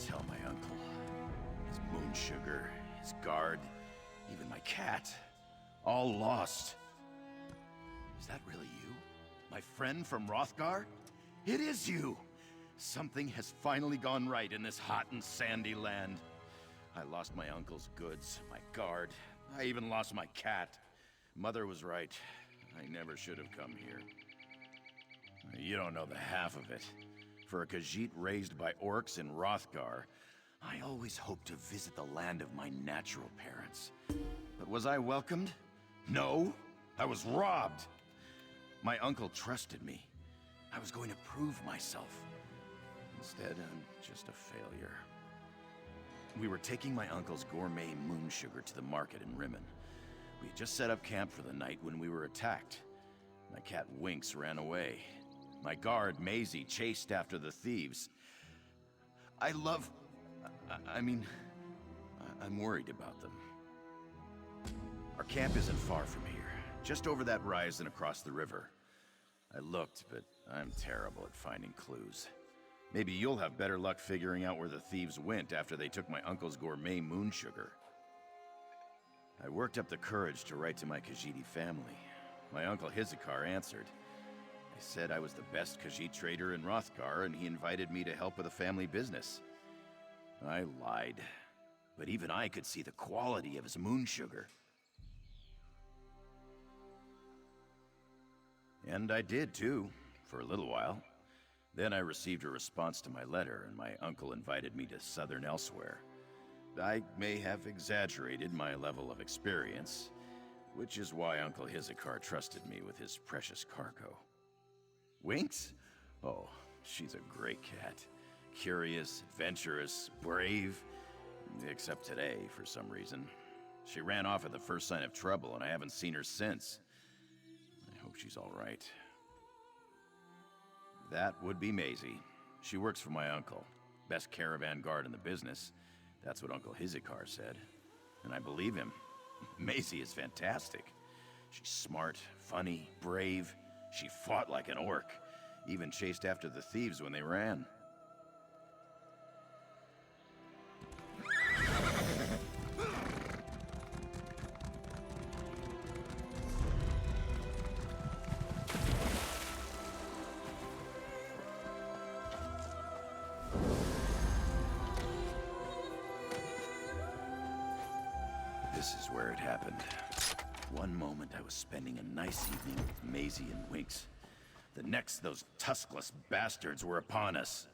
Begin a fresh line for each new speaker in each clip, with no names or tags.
tell my uncle. His moon sugar, his guard, even my cat. All lost. Is that really you? My friend from Rothgar? It is you! Something has finally gone right in this hot and sandy land. I lost my uncle's goods, my guard. I even lost my cat. Mother was right. I never should have come here. You don't know the half of it. For a Khajiit raised by orcs in Rothgar, I always hoped to visit the land of my natural parents. But was I welcomed? No, I was robbed. My uncle trusted me. I was going to prove myself. Instead, I'm just a failure. We were taking my uncle's gourmet moon sugar to the market in Rimmen. We had just set up camp for the night when we were attacked. My cat Winks ran away. My guard, Maisie, chased after the thieves. I'm worried about them. Our camp isn't far from here, just over that rise and across the river. I looked, but I'm terrible at finding clues. Maybe you'll have better luck figuring out where the thieves went after they took my uncle's gourmet moon sugar. I worked up the courage to write to my Khajiit family. My uncle Hizikar answered. I said I was the best Khajiit trader in Rothgar, and he invited me to help with a family business. I lied, but even I could see the quality of his moon sugar. And I did too, for a little while. Then I received a response to my letter, and my uncle invited me to Southern Elsewhere. I may have exaggerated my level of experience, which is why Uncle Hizikar trusted me with his precious cargo. Winks? Oh, she's a great cat. Curious, adventurous, brave. Except today, for some reason. She ran off at the first sign of trouble, and I haven't seen her since. I hope she's all right. That would be Maisie. She works for my uncle. Best caravan guard in the business. That's what Uncle Hizikar said. And I believe him. Maisie is fantastic. She's smart, funny, brave. She fought like an orc. Even chased after the thieves when they ran. This is where it happened. One moment I was spending a nice evening with Maisie and Winks. The next, those tuskless bastards were upon us.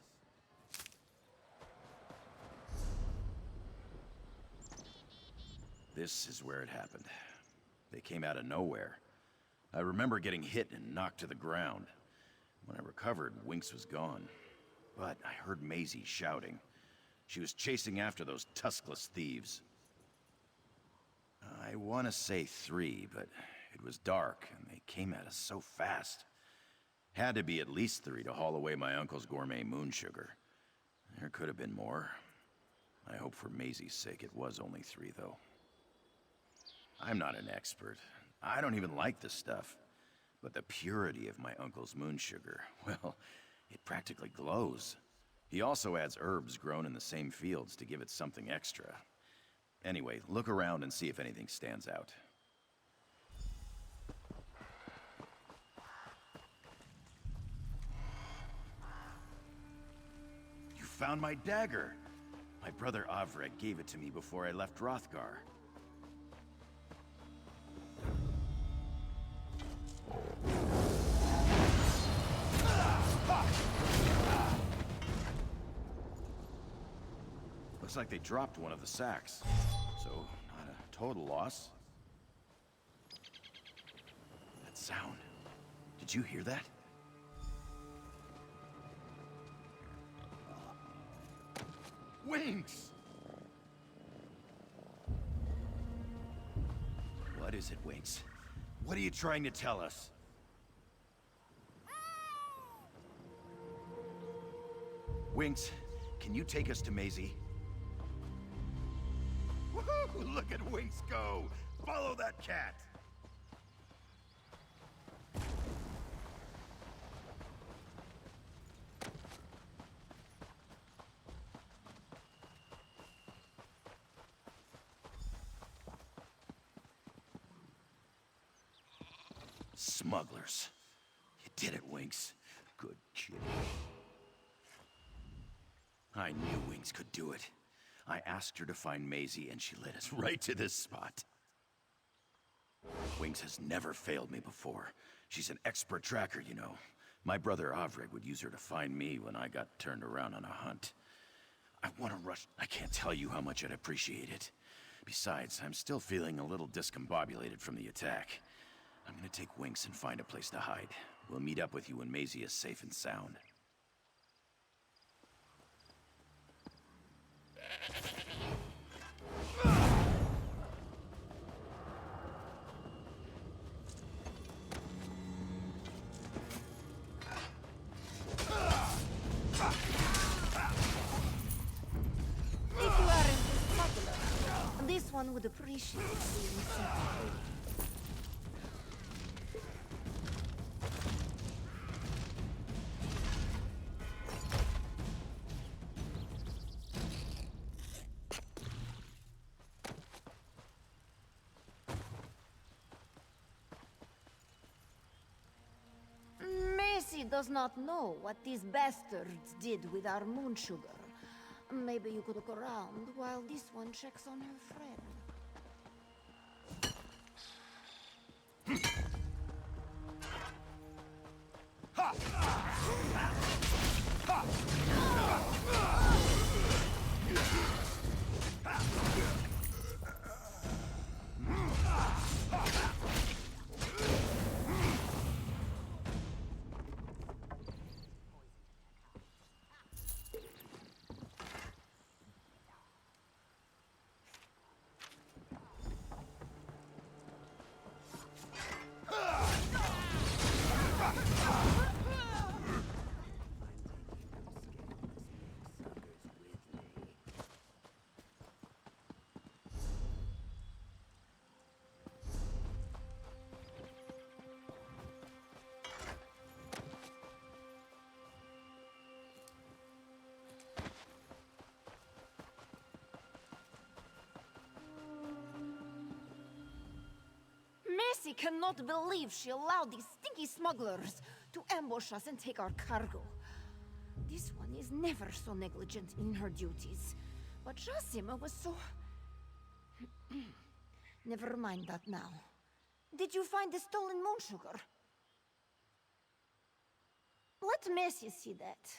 This is where it happened. They came out of nowhere. I remember getting hit and knocked to the ground. When I recovered, Winks was gone. But I heard Maisie shouting. She was chasing after those tuskless thieves. I want to say 3, but it was dark, and they came at us so fast. Had to be at least 3 to haul away my uncle's gourmet moon sugar. There could have been more. I hope for Maisie's sake it was only 3, though. I'm not an expert. I don't even like this stuff. But the purity of my uncle's moon sugar, well, it practically glows. He also adds herbs grown in the same fields to give it something extra. Anyway, look around and see if anything stands out. You found my dagger! My brother Avreg gave it to me before I left Rothgar. Looks like they dropped one of the sacks. So, not a total loss. That sound. Did you hear that? Winks! What is it, Winks? What are you trying to tell us? Winks, can you take us to Maisie? Woohoo! Look at Winks go! Follow that cat! Smugglers. You did it, Winks. Good kid. I knew Winks could do it. I asked her to find Maisie, and she led us right to this spot. Winks has never failed me before. She's an expert tracker, you know. My brother Avrig would use her to find me when I got turned around on a hunt. I want to rush. I can't tell you how much I'd appreciate it. Besides, I'm still feeling a little discombobulated from the attack. I'm gonna take Winks and find a place to hide. We'll meet up with you when Maisie is safe and sound.
One would appreciate being set free. Macy does not know what these bastards did with our moon sugar. Maybe you could look around while this one checks on her friend. Macy cannot believe she allowed these stinky smugglers to ambush us and take our cargo. This one is never so negligent in her duties. But Jasima was so... Never mind that now. Did you find the stolen moon sugar? Let Macy see that.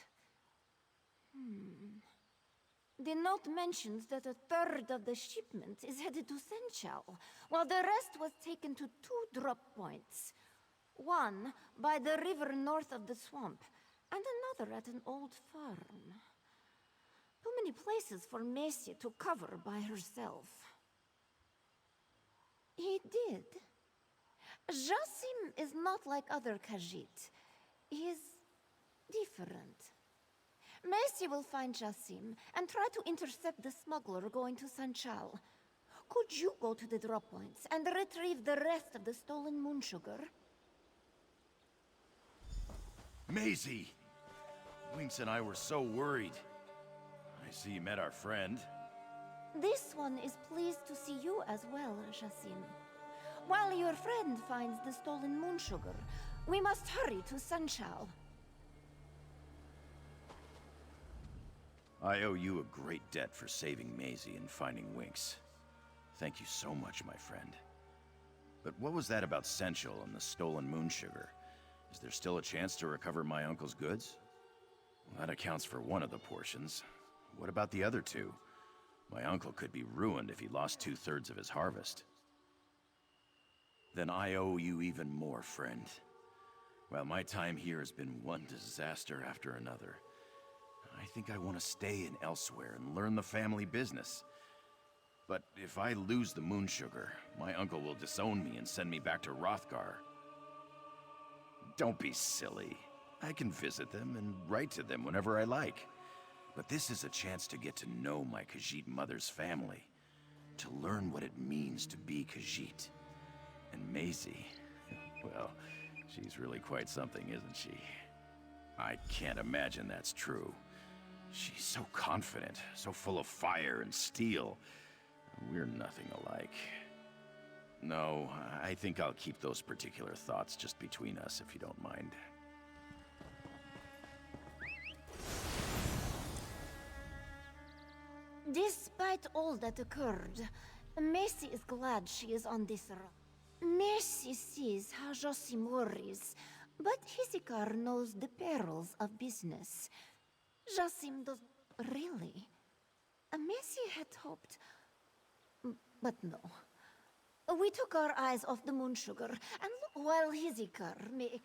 The note mentions that a third of the shipment is headed to Senchal, while the rest was taken to 2 drop points. One by the river north of the swamp, and another at an old farm. Too many places for Macy to cover by herself. He did. Jasim is not like other Khajiit. He is different. Macy will find Jasim and try to intercept the smuggler going to Sanchal. Could you go to the drop points and retrieve the rest of the stolen moon sugar?
Maisie! Winks and I were so worried. I see you met our friend.
This one is pleased to see you as well, Jasim. While your friend finds the stolen moon sugar, we must hurry to Sanchal.
I owe you a great debt for saving Maisie and finding Winks. Thank you so much, my friend. But what was that about Sensual and the stolen moon sugar? Is there still a chance to recover my uncle's goods? Well, that accounts for one of the portions. What about the other 2? My uncle could be ruined if he lost 2/3 of his harvest. Then I owe you even more, friend. Well, my time here has been one disaster after another. I think I want to stay in elsewhere and learn the family business. But if I lose the moon sugar, my uncle will disown me and send me back to Hrothgar. Don't be silly. I can visit them and write to them whenever I like. But this is a chance to get to know my Khajiit mother's family. To learn what it means to be Khajiit. And Maisie, well, she's really quite something, isn't she? I can't imagine that's true. She's so confident, so full of fire and steel. We're nothing alike. No, I think I'll keep those particular thoughts just between us, if you don't mind.
Despite all that occurred, Mercy is glad she is on this run. Mercy sees how Josim worries, but Hisikar knows the perils of business. Josim does really. Mercy had hoped, but no. We took our eyes off the moon sugar, and look, while Hisikar may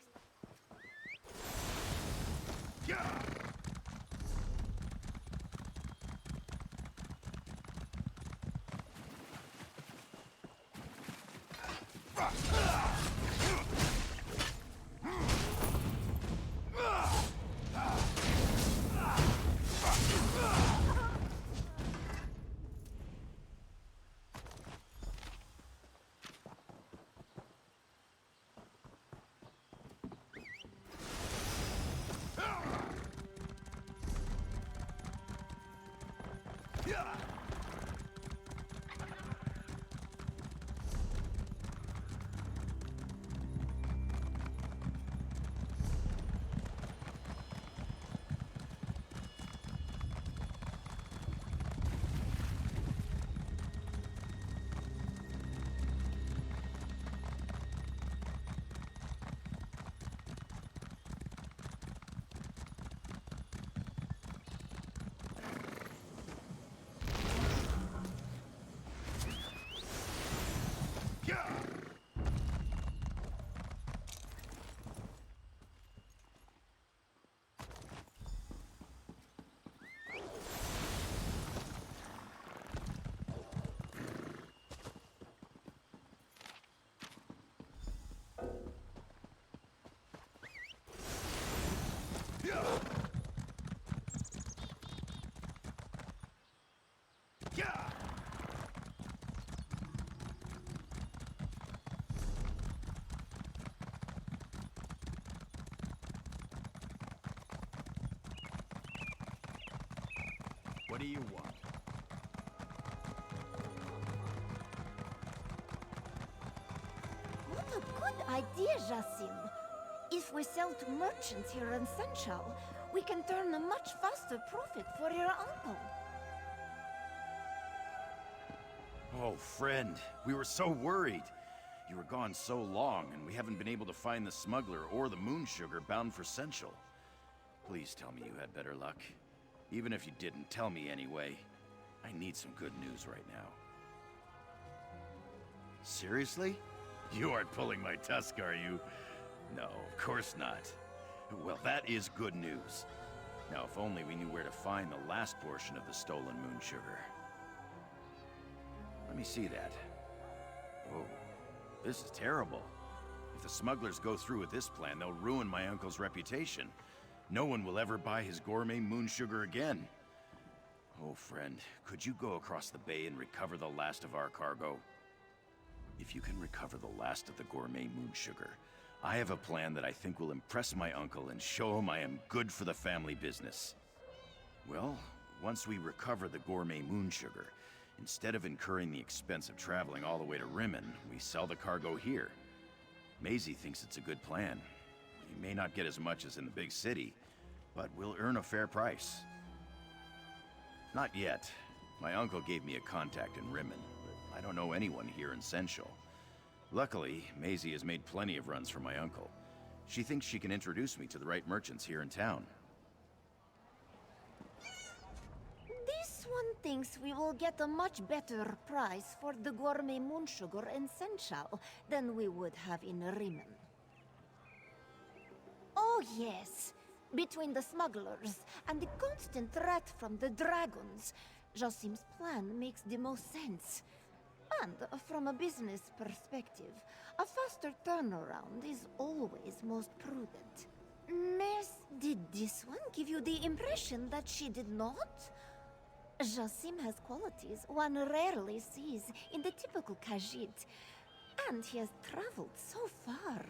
What do you want?
What a good idea, Josim. If we sell to merchants here in Senchal, we can turn a much faster profit for your uncle.
Oh, friend, we were so worried. You were gone so long, and we haven't been able to find the smuggler or the moon sugar bound for Senchal. Please tell me you had better luck. Even if you didn't, tell me anyway. I need some good news right now. Seriously? You aren't pulling my tusk, are you? No, of course not. Well, that is good news. Now, if only we knew where to find the last portion of the stolen moon sugar. Let me see that. Whoa, this is terrible. If the smugglers go through with this plan, they'll ruin my uncle's reputation. No one will ever buy his gourmet moon sugar again. Oh, friend, could you go across the bay and recover the last of our cargo? If you can recover the last of the gourmet moon sugar, I have a plan that I think will impress my uncle and show him I am good for the family business. Well, once we recover the gourmet moon sugar, instead of incurring the expense of traveling all the way to Rimmen, we sell the cargo here. Maisie thinks it's a good plan. We may not get as much as in the big city, but we'll earn a fair price. Not yet. My uncle gave me a contact in Rimmen, but I don't know anyone here in Senchal. Luckily, Maisie has made plenty of runs for my uncle. She thinks she can introduce me to the right merchants here in town.
This one thinks we will get a much better price for the gourmet moon sugar in Senchal than we would have in Rimmen. Oh yes, between the smugglers and the constant threat from the dragons, Josim's plan makes the most sense. And from a business perspective, a faster turnaround is always most prudent. Miss, did this one give you the impression that she did not? Josim has qualities one rarely sees in the typical Khajiit, and he has traveled so far.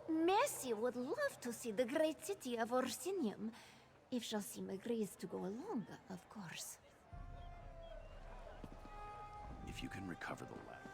Mercy would love to see the great city of Orsinium, if Josim agrees to go along, of course.
If you can recover the last...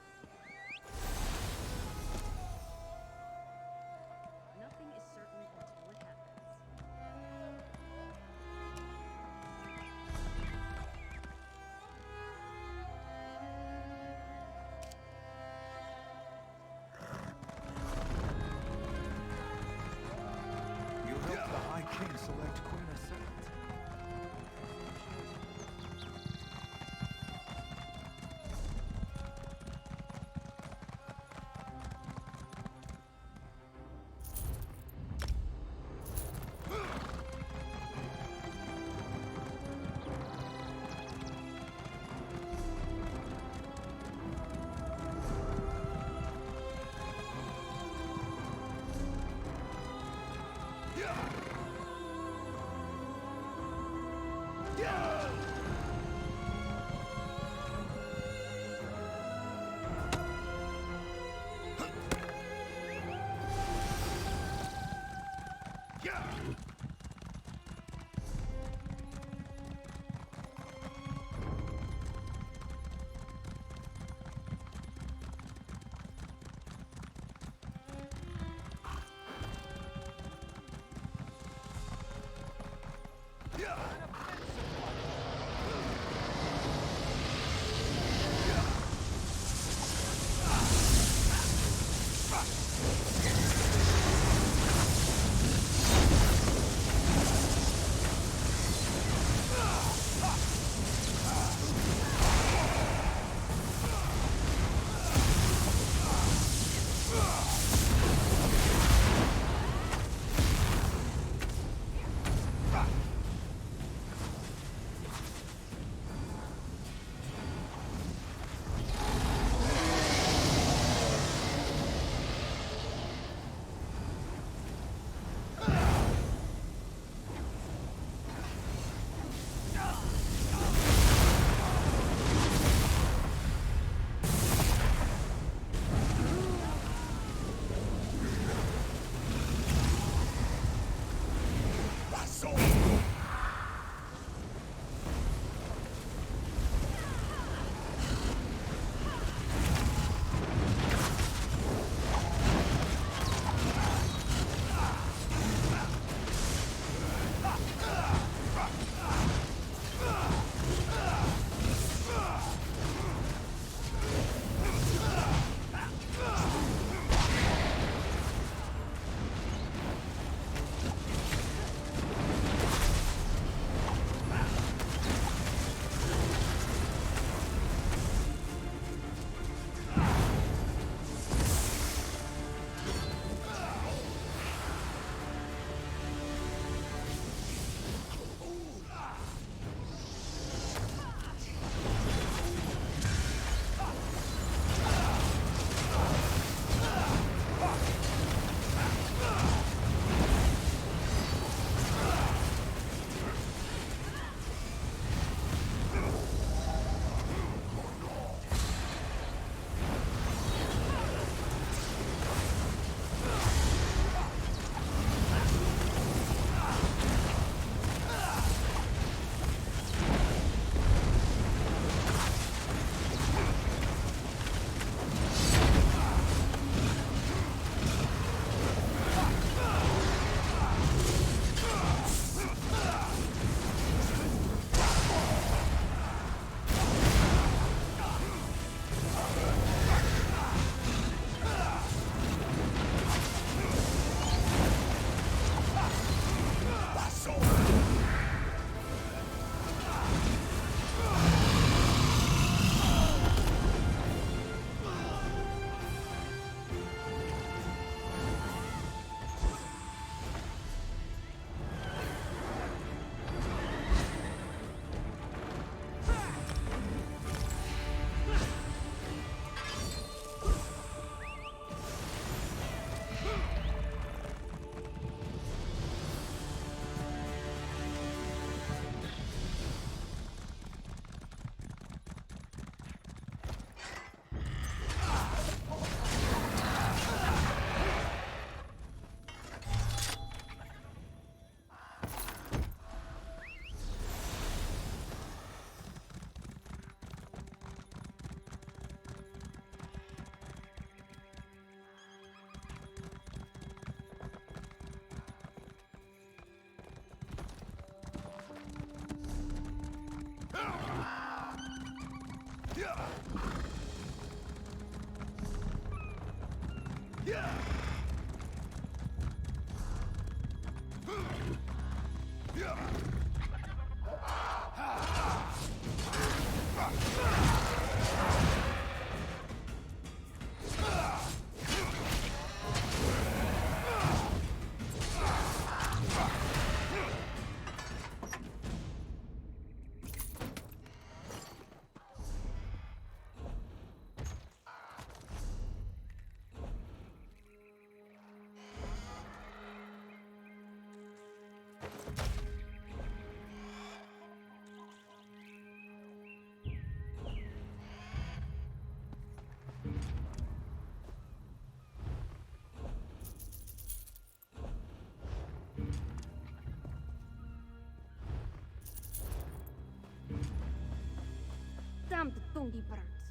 Damned donkey birds.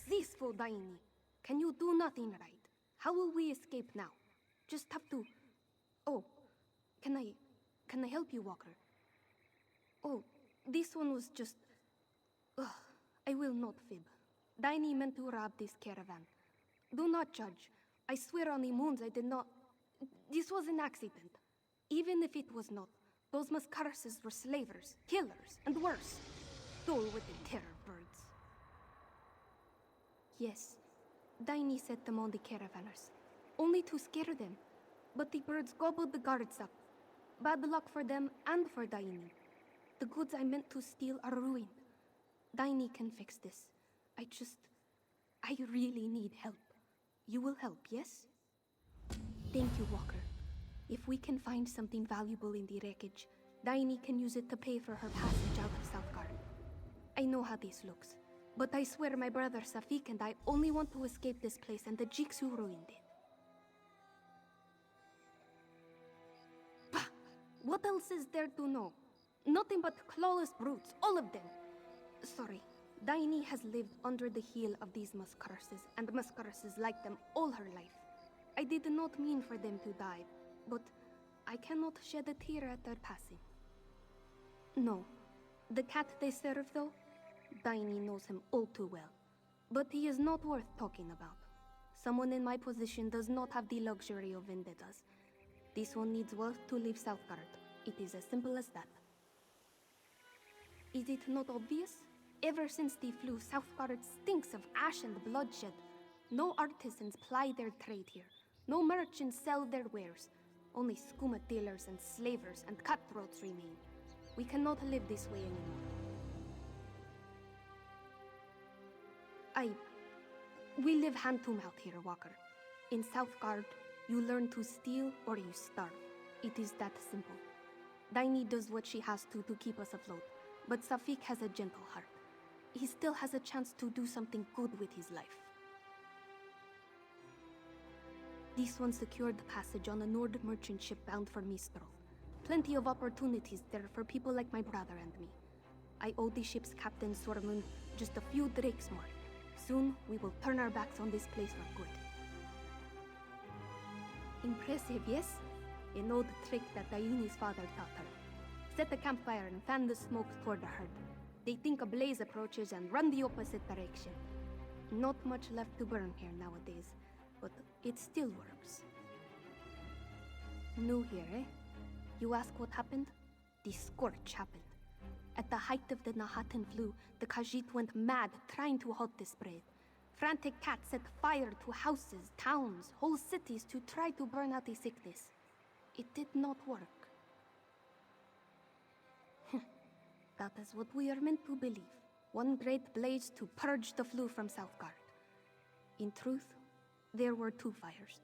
Zeesful Daini, can you do nothing right? How will we escape now? Just have to... Oh, can I help you, Walker? Oh, this one was just... Ugh, I will not fib. Daini meant to rob this caravan. Do not judge. I swear on the moons I did not... This was an accident. Even if it was not, those Mascarases were slavers, killers, and worse. Dull with the terror birds. Yes, Daini set them on the caravanners, only to scare them. But the birds gobbled the guards up. Bad luck for them and for Daini. The goods I meant to steal are ruined. Daini can fix this. I really need help. You will help, yes? Thank you, Walker. If we can find something valuable in the wreckage, Daini can use it to pay for her passage out of Southgard. I know how this looks, but I swear my brother Safik and I only want to escape this place and the Jigsaw ruined it. Bah! What else is there to know? Nothing but clawless brutes, all of them. Sorry, Daini has lived under the heel of these Mascarases, and Mascarases like them all her life. I did not mean for them to die, but I cannot shed a tear at their passing. No, the cat they serve though, Daini knows him all too well. But he is not worth talking about. Someone in my position does not have the luxury of vendettas. This one needs wealth to leave Southgard. It is as simple as that. Is it not obvious? Ever since the flu, Southgard stinks of ash and bloodshed. No artisans ply their trade here. No merchants sell their wares. Only skooma dealers and slavers and cutthroats remain. We cannot live this way anymore. We live hand to mouth here, Walker. In Southgard, you learn to steal or you starve. It is that simple. Daini does what she has to keep us afloat, but Safik has a gentle heart. He still has a chance to do something good with his life. This one secured the passage on a Nord merchant ship bound for Mistrov. Plenty of opportunities there for people like my brother and me. I owe the ship's captain, Sormund, just a few drakes more. Soon, we will turn our backs on this place for good. Impressive, yes? An old trick that Daini's father taught her. Set a campfire and fan the smoke toward the herd. They think a blaze approaches and run the opposite direction. Not much left to burn here nowadays, but it still works. New here, eh? You ask what happened? The scorch happened. At the height of the Nahatan flu, the Khajiit went mad trying to halt the spread. Frantic cats set fire to houses, towns, whole cities to try to burn out the sickness. It did not work. That is what we are meant to believe. One great blaze to purge the flu from Southgard. In truth, there were two fires.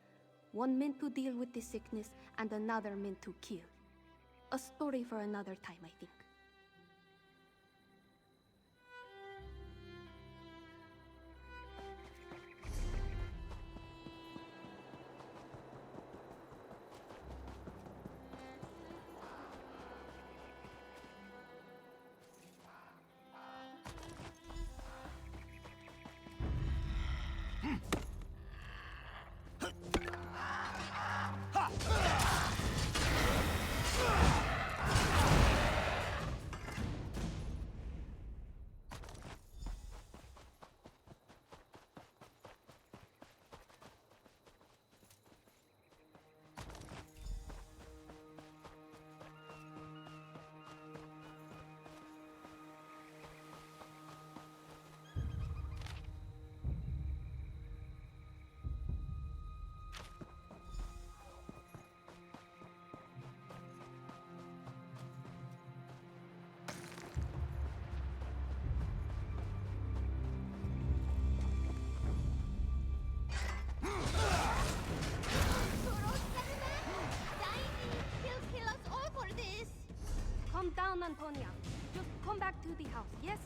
One meant to deal with the sickness and another meant to kill. A story for another time, I think. Antonia. Just come back to the house, yes?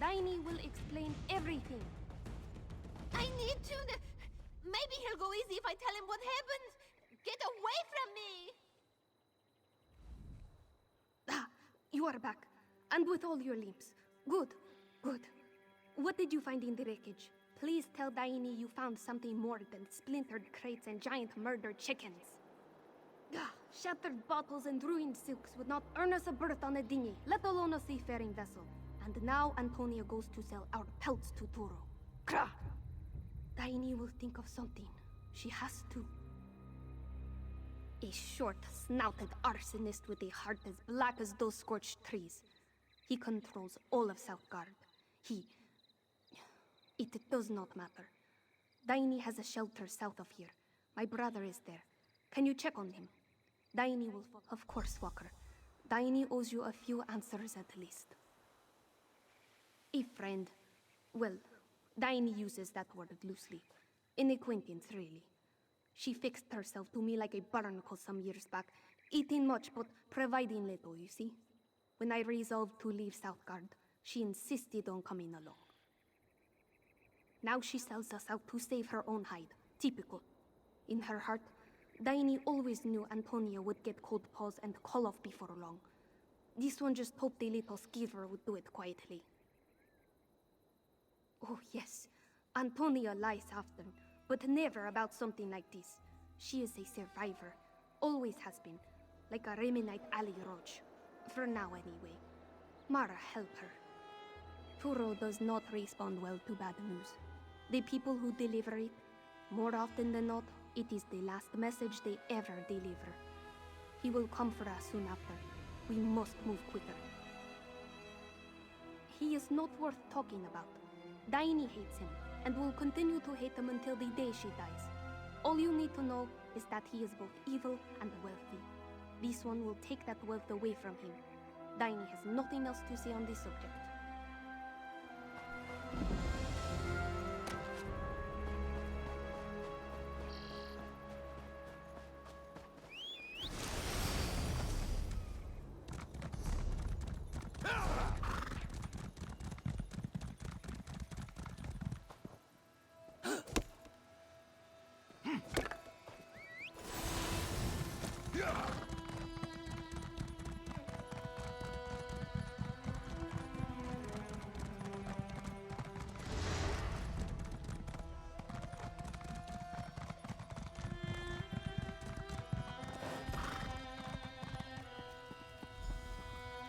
Daini will explain everything.
I need to... Maybe he'll go easy if I tell him what happened. Get away from me!
Ah, you are back. And with all your limbs. Good, good. What did you find in the wreckage? Please tell Daini you found something more than splintered crates and giant murdered chickens. Ah, shattered bottles and ruined silks would not earn us a berth on a dinghy, let alone a seafaring vessel. And now Antonia goes to sell our pelts to Toro. Krah! Daini will think of something. She has to. A short-snouted arsonist with a heart as black as those scorched trees. He controls all of Southgard. It does not matter. Daini has a shelter south of here. My brother is there. Can you check on him? Daini will... Of course, Walker. Daini owes you a few answers at least. A friend. Well, Daini uses that word loosely. An acquaintance, really. She fixed herself to me like a barnacle some years back, eating much but providing little, you see? When I resolved to leave Southgard, she insisted on coming along. Now she sells us out to save her own hide. Typical. In her heart, Daini always knew Antonia would get cold paws and call off before long. This one just hoped a little skeever would do it quietly. Oh yes, Antonia lies often, but never about something like this. She is a survivor. Always has been. Like a Remenite alley roach. For now, anyway. Mara, help her. Turo does not respond well to bad news. The people who deliver it, more often than not, it is the last message they ever deliver. He will come for us soon after. We must move quicker. He is not worth talking about. Daini hates him, and will continue to hate him until the day she dies. All you need to know is that he is both evil and wealthy. This one will take that wealth away from him. Daini has nothing else to say on this subject.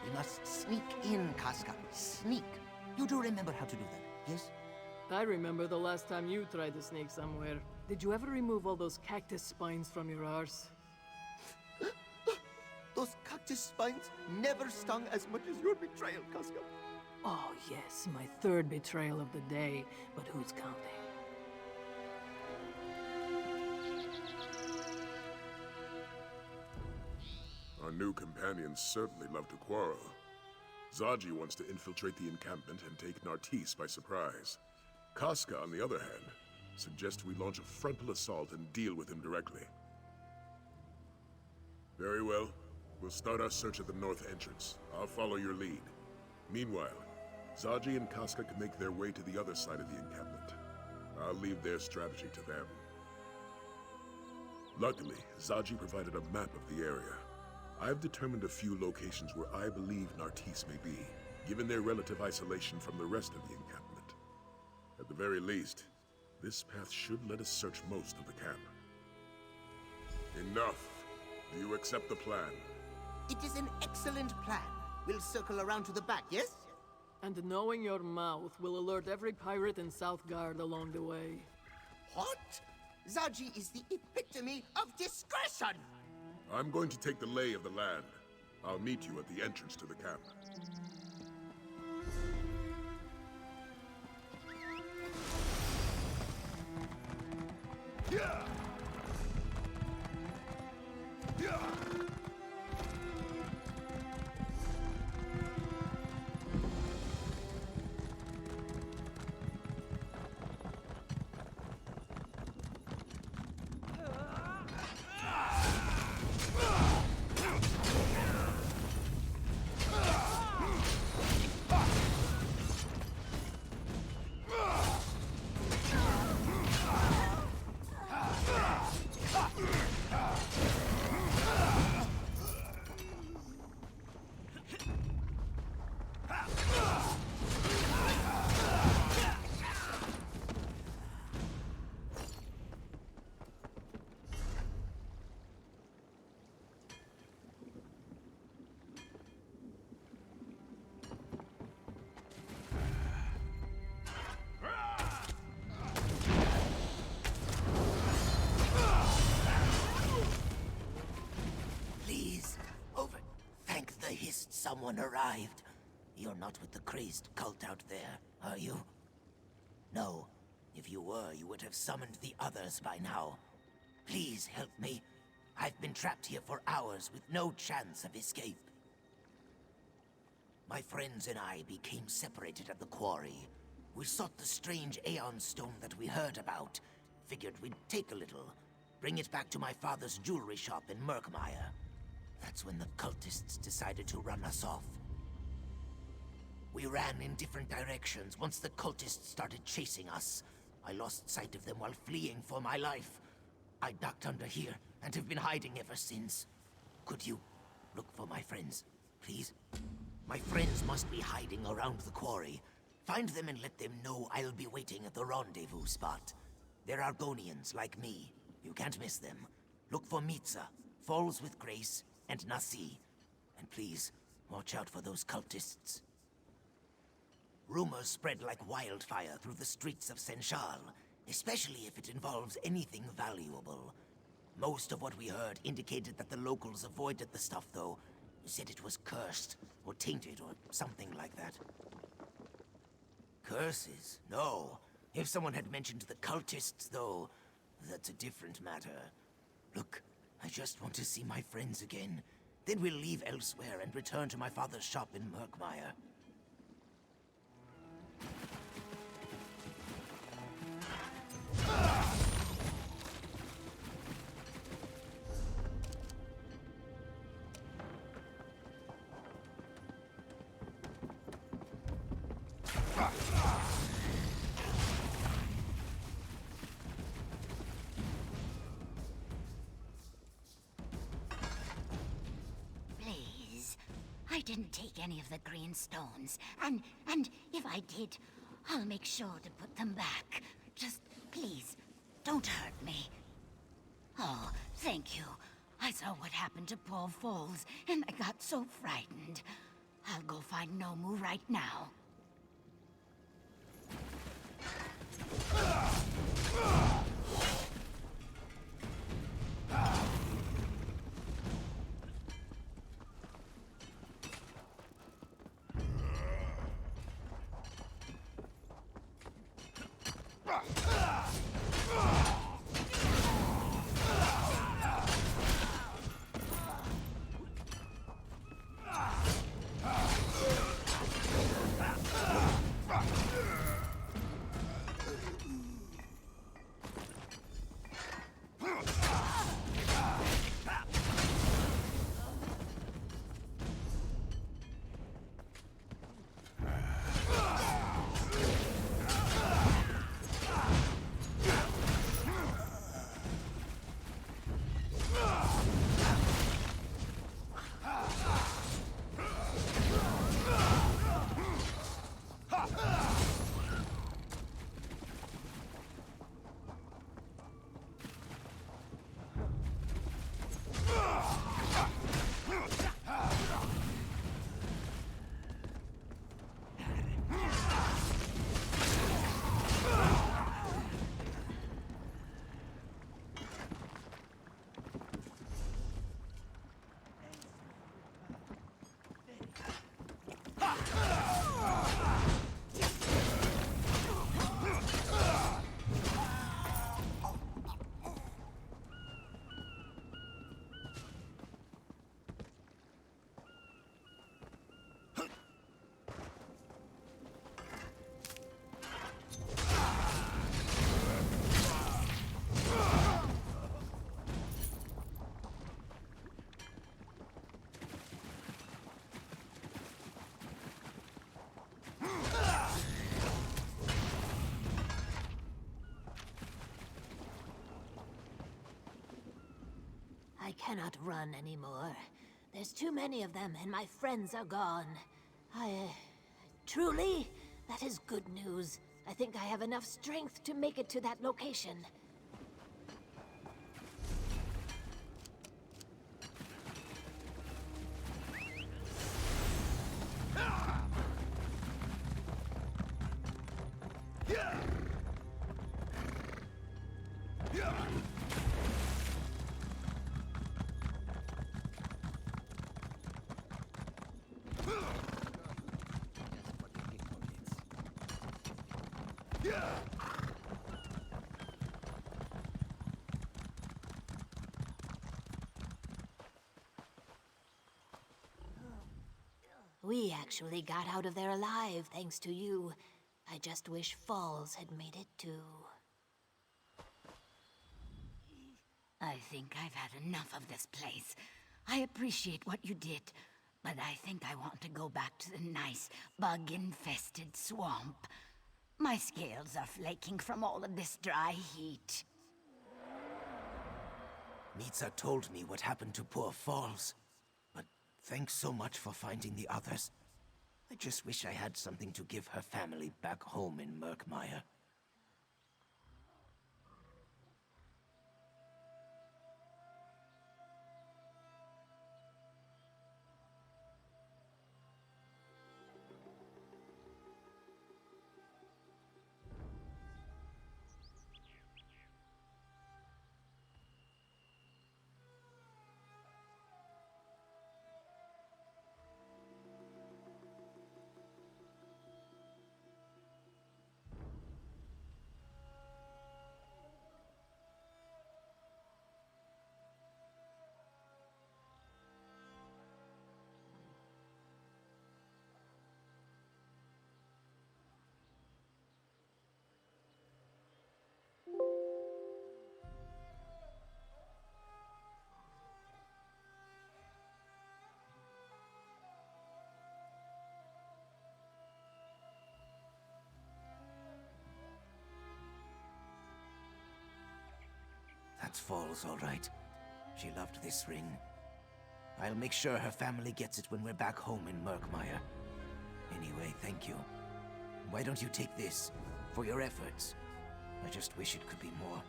We must sneak in, Casca. Sneak. You do remember how to do that, yes?
I remember the last time you tried to sneak somewhere. Did you ever remove all those cactus spines from your arse?
Those cactus spines never stung as much as your betrayal, Casca.
Oh yes, my third betrayal of the day, but who's counting?
Our new companions certainly love to quarrel. Zaji wants to infiltrate the encampment and take Nartisse by surprise. Casca, on the other hand, suggests we launch a frontal assault and deal with him directly. Very well. We'll start our search at the north entrance. I'll follow your lead. Meanwhile, Zaji and Casca can make their way to the other side of the encampment. I'll leave their strategy to them. Luckily, Zaji provided a map of the area. I've determined a few locations where I believe Nartisse may be, given their relative isolation from the rest of the encampment. At the very least, this path should let us search most of the camp. Enough! Do you accept the plan?
It is an excellent plan. We'll circle around to the back, yes?
And knowing your mouth will alert every pirate in Southgard along the way.
What? Zaji is the epitome of discretion!
I'm going to take the lay of the land. I'll meet you at the entrance to the camp. Yeah! Yeah!
someone arrived. You're not with the crazed cult out there, are you? No. If you were, you would have summoned the others by now. Please help me. I've been trapped here for hours with no chance of escape. My friends and I became separated at the quarry. We sought the strange Aeon Stone that we heard about. Figured we'd take a little, bring it back to my father's jewelry shop in Murkmire. That's when the cultists decided to run us off. We ran in different directions once the cultists started chasing us. I lost sight of them while fleeing for my life. I ducked under here and have been hiding ever since. Could you look for my friends, please? My friends must be hiding around the quarry. Find them and let them know I'll be waiting at the rendezvous spot. They're Argonians like me. You can't miss them. Look for Mitza, Falls with Grace, and Nasi. And please, watch out for those cultists. Rumors spread like wildfire through the streets of Senchal, especially if it involves anything valuable. Most of what we heard indicated that the locals avoided the stuff, though. Said it was cursed, or tainted, or something like that. Curses? No. If someone had mentioned the cultists, though, that's a different matter. Look, I just want to see my friends again. Then we'll leave elsewhere and return to my father's shop in Murkmire.
Please, I didn't take any of the green stones, and if I did, I'll make sure to put them back. Just please, don't hurt me. Oh, thank you. I saw what happened to Paul Falls, and I got so frightened. I'll go find Nomu right now.
I cannot run anymore. There's too many of them, and my friends are gone. Truly, that is good news. I think I have enough strength to make it to that location.
We actually got out of there alive, thanks to you. I just wish Falls had made it too. I think I've had enough of this place. I appreciate what you did, but I think I want to go back to the nice, bug-infested swamp. My scales are flaking from all of this dry heat.
Mitsa told me what happened to poor Falls. But thanks so much for finding the others. I just wish I had something to give her family back home in Murkmire. That's Falls, all right. She loved this ring. I'll make sure her family gets it when we're back home in Murkmire. Anyway, thank you. Why don't you take this for your efforts? I just wish it could be more.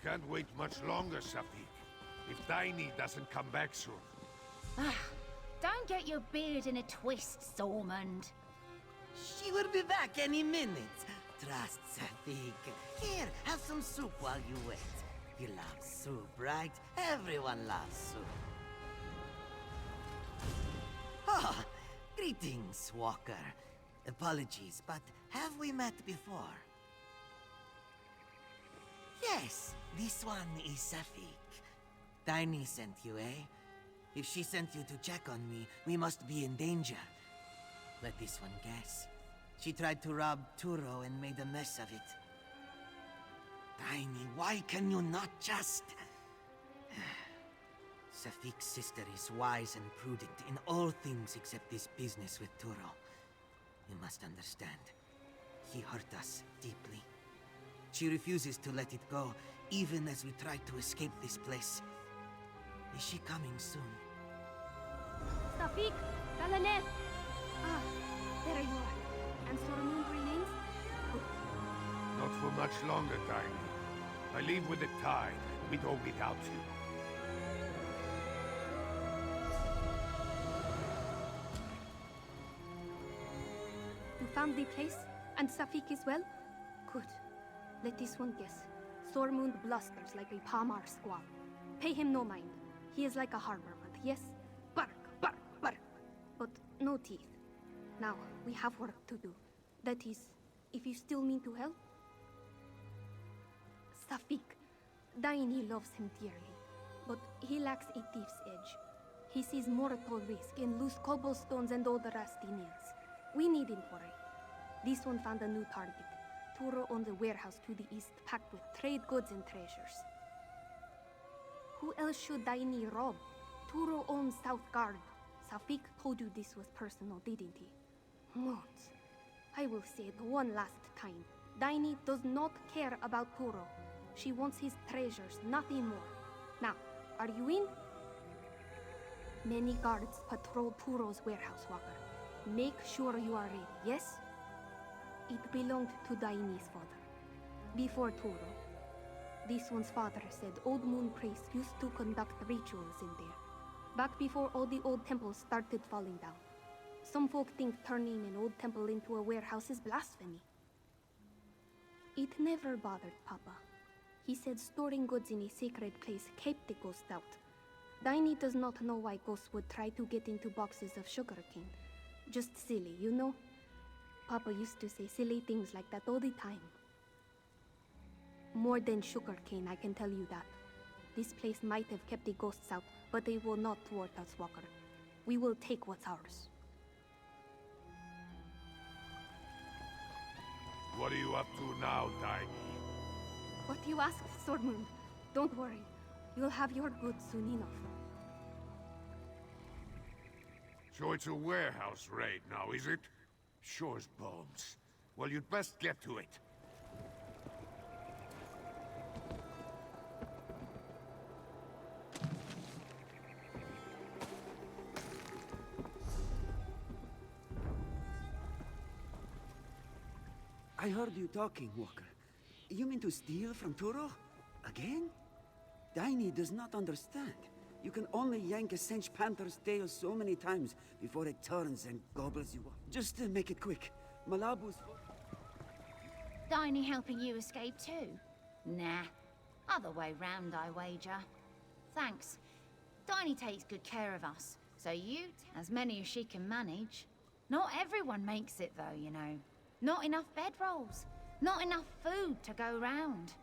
Can't wait much longer, Safik. If Daini doesn't come back soon.
Don't get your beard in a twist, Sormund.
She will be back any minute. Trust Safik. Here, have some soup while you wait. You love soup, right? Everyone loves soup. Ah, greetings, Walker. Apologies, but have we met before? Yes, this one is Safik. Tiny sent you, eh? If she sent you to check on me, we must be in danger. Let this one guess. She tried to rob Turo and made a mess of it. Tiny, why can you not just... Safik's sister is wise and prudent in all things except this business with Turo. You must understand. He hurt us deeply. She refuses to let it go, even as we try to escape this place. Is she coming soon?
Safik, Galanet! Ah, there you are. And Sormund remains?
Not for much longer, Daini. I leave with the tide, with or without you.
You found the place? And Safik is well? Good. Let this one guess. Sormund blusters like a Palmar squaw. Pay him no mind. He is like a harbor, but yes, bark, bark, bark. But no teeth. Now, we have work to do. That is, if you still mean to help. Safik, Daini loves him dearly, but he lacks a thief's edge. He sees mortal risk in loose cobblestones and all the rusty nails. We needn't worry. This one found a new target. Turo owns a warehouse to the east packed with trade goods and treasures. Who else should Daini rob? Turo owns South Guard. Safik told you this was personal, didn't he? Moons. I will say it one last time. Daini does not care about Turo. She wants his treasures, nothing more. Now, are you in? Many guards patrol Turo's warehouse, Walker. Make sure you are ready, yes? It belonged to Daini's father. Before Turo. This one's father said old moon priests used to conduct rituals in there. Back before all the old temples started falling down. Some folk think turning an old temple into a warehouse is blasphemy. It never bothered Papa. He said storing goods in a sacred place kept the ghost out. Daini does not know why ghosts would try to get into boxes of sugarcane. Just silly, you know? Papa used to say silly things like that all the time. More than sugarcane, I can tell you that. This place might have kept the ghosts out, but they will not thwart us, Walker. We will take what's ours.
What are you up to now, Daini?
What you asked, Swordmoon. Don't worry. You'll have your goods soon enough.
So it's a warehouse raid now, is it? Sure as bones. Well, you'd best get to it.
I heard you talking, Walker. You mean to steal from Turo? Again? Daini does not understand. You can only yank a Sench Panther's tail so many times before it turns and gobbles you up. Just to make it quick, Malabu's...
Daini helping you escape too? Nah. Other way round, I wager. Thanks. Daini takes good care of us, so you, as many as she can manage. Not everyone makes it though, you know. Not enough bedrolls. Not enough food to go round.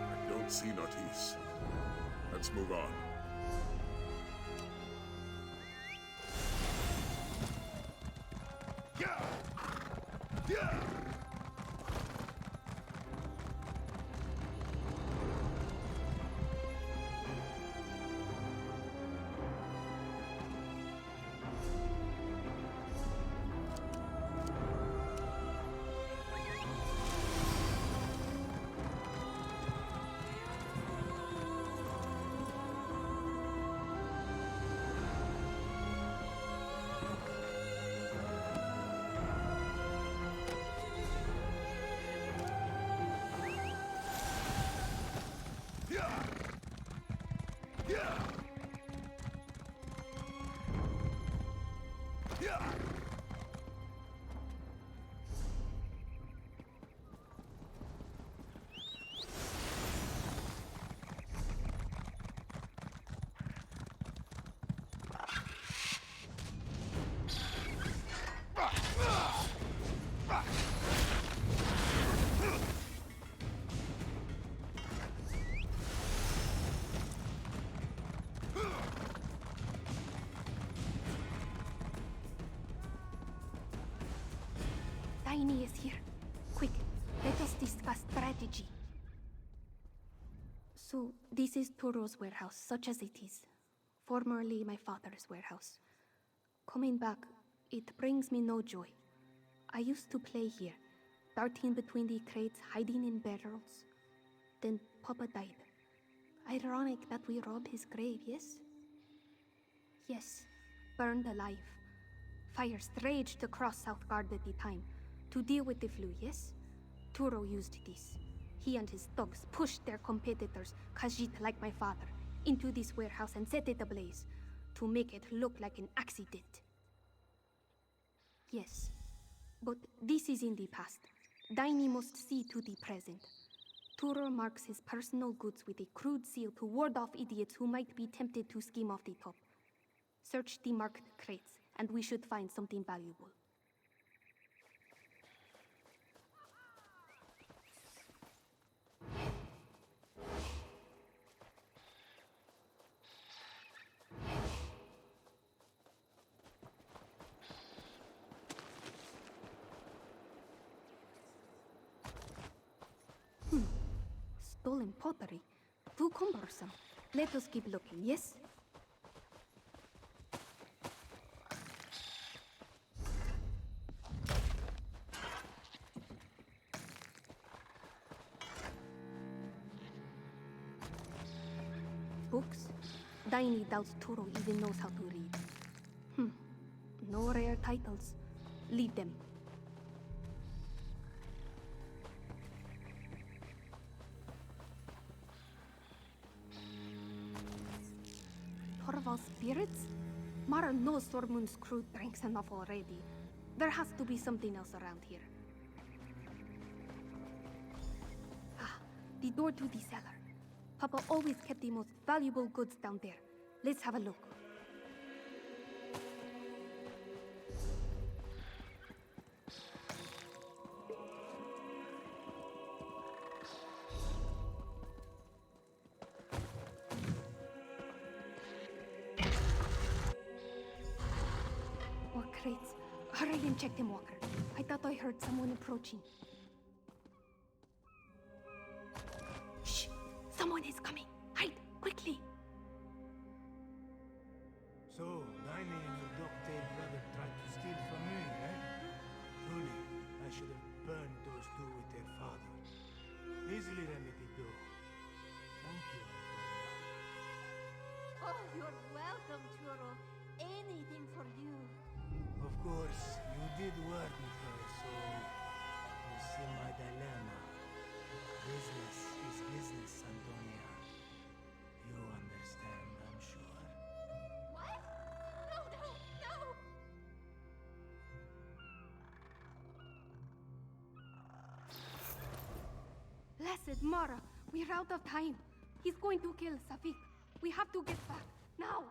I don't see Nartis. Let's move on.
Daini is here. Quick, let us discuss strategy. So, this is Turo's warehouse, such as it is. Formerly my father's warehouse. Coming back, it brings me no joy. I used to play here, darting between the crates, hiding in barrels. Then Papa died. Ironic that we robbed his grave, yes? Yes, burned alive. Fires raged across Southgard at the time. To deal with the flu, yes? Turo used this. He and his thugs pushed their competitors, Khajiit like my father, into this warehouse and set it ablaze, to make it look like an accident. Yes, but this is in the past. Daini must see to the present. Turo marks his personal goods with a crude seal to ward off idiots who might be tempted to skim off the top. Search the marked crates, and we should find something valuable. stolen pottery. Too cumbersome. Let us keep looking, yes? Books? Daini doubts Turo even knows how to read. No rare titles. Leave them. Torval's spirits? Mara knows Sormun's crew drinks enough already. There has to be something else around here. Ah, the door to the cellar. Papa always kept the most valuable goods down there. Let's have a look. More crates. Hurry and check them, Walker. I thought I heard someone approaching. Shh! Someone is coming. Hide, quickly.
So, Daini and your dog-tailed brother tried to steal from me, eh? Truly, I should have burned those two with their father. Easily remedied, though. Thank you, Antonia.
Oh, you're welcome, Turo. Anything for you.
Of course, you did work with her, so you see my dilemma. Business is business, Antonia. You understand, I'm sure.
What? No, no, no!
Blessed Mara, we're out of time. He's going to kill Safik. We have to get back, now!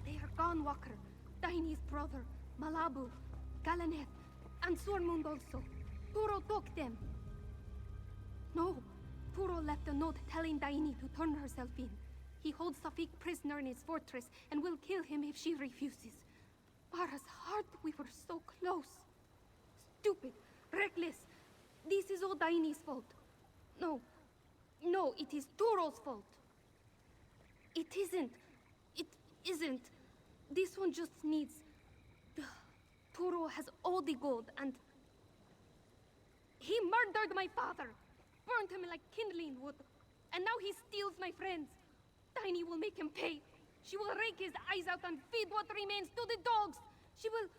They are gone, Walker. Daini's brother, Malabu, Galanet, and Sormund also. Turo took them. No, Turo left a note telling Daini to turn herself in. He holds Safik prisoner in his fortress and will kill him if she refuses. Mara's heart, we were so close. Stupid, reckless. This is all Daini's fault. No, it is Turo's fault. It isn't. It isn't. This one just needs... Turo has all the gold and... He murdered my father! Burned him like kindling wood. And now he steals my friends. Daini will make him pay. She will rake his eyes out and feed what remains to the dogs. She will...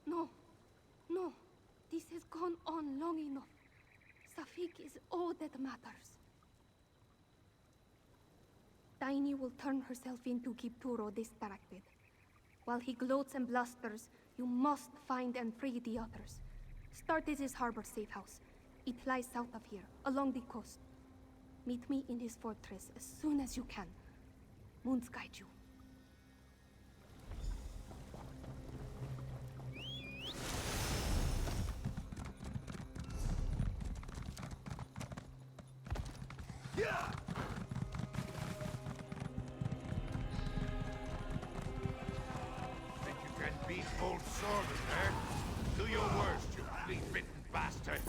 No. This has gone on long enough. Safik is all that matters. Daini will turn herself in to keep Turo distracted. While he gloats and blusters, you must find and free the others. Start at his harbor safe house. It lies south of here, along the coast. Meet me in his fortress as soon as you can. Moons guide you.
Yeah! Think you can beat old swordsman, eh? Do your worst, you flea-bitten bastard!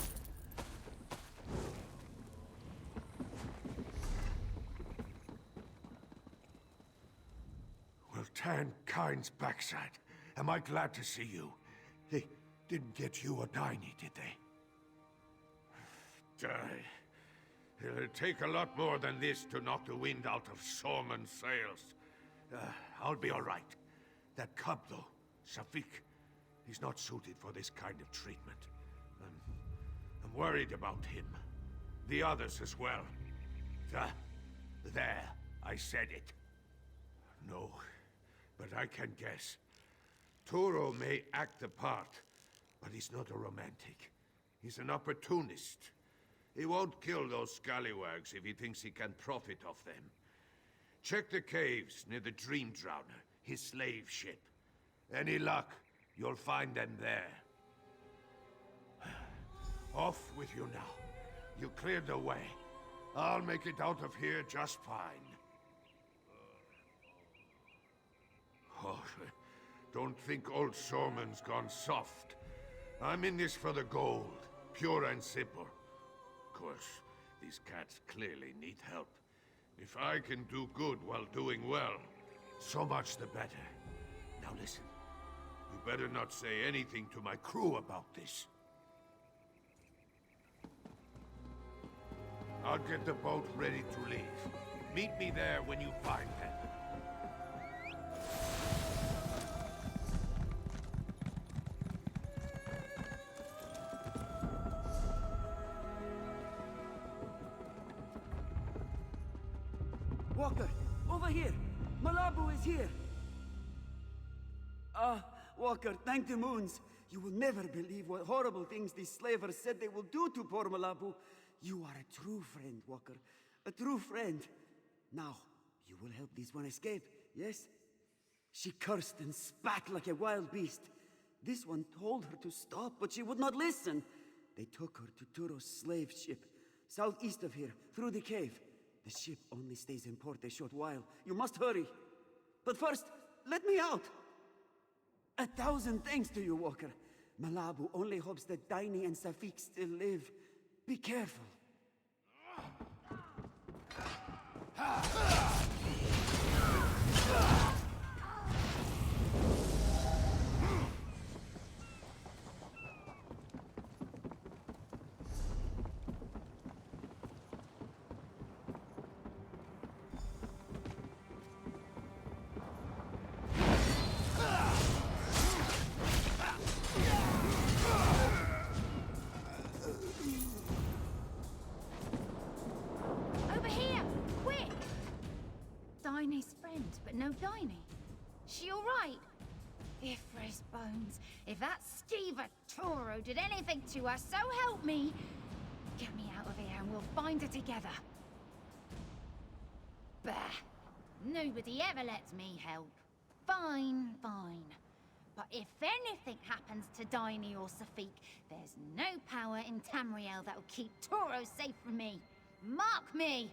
Well, Tankind's backside. Am I glad to see you? They didn't get you or Daini, did they? Die. It'll take a lot more than this to knock the wind out of Sorman's sails. I'll be all right. That cub, though, Safik, he's not suited for this kind of treatment. I'm worried about him. The others as well. There, I said it. No, but I can guess. Turo may act the part, but he's not a romantic. He's an opportunist. He won't kill those scallywags if he thinks he can profit off them. Check the caves near the Dream Drowner, his slave ship. Any luck, you'll find them there. Off with you now. You cleared the way. I'll make it out of here just fine. Oh, don't think old Sorman's gone soft. I'm in this for the gold, pure and simple. Of course, these cats clearly need help. If I can do good while doing well, so much the better. Now listen, you better not say anything to my crew about this. I'll get the boat ready to leave. Meet me there when you find them.
Walker, over here! Malabu is here! Walker, thank the moons. You will never believe what horrible things these slavers said they will do to poor Malabu. You are a true friend, Walker. A true friend. Now, you will help this one escape, yes? She cursed and spat like a wild beast. This one told her to stop, but she would not listen. They took her to Turo's slave ship, southeast of here, through the cave. The ship only stays in port a short while. You must hurry. But first, let me out! 1,000 thanks to you, Walker. Malabu only hopes that Daini and Safik still live. Be careful.
Diny's friend, but no Diny. She alright? Ifra's bones. If that skeever Toro did anything to her, so help me. Get me out of here and we'll find her together. Bah. Nobody ever lets me help. Fine, fine. But if anything happens to Diny or Safik, there's no power in Tamriel that'll keep Toro safe from me. Mark me!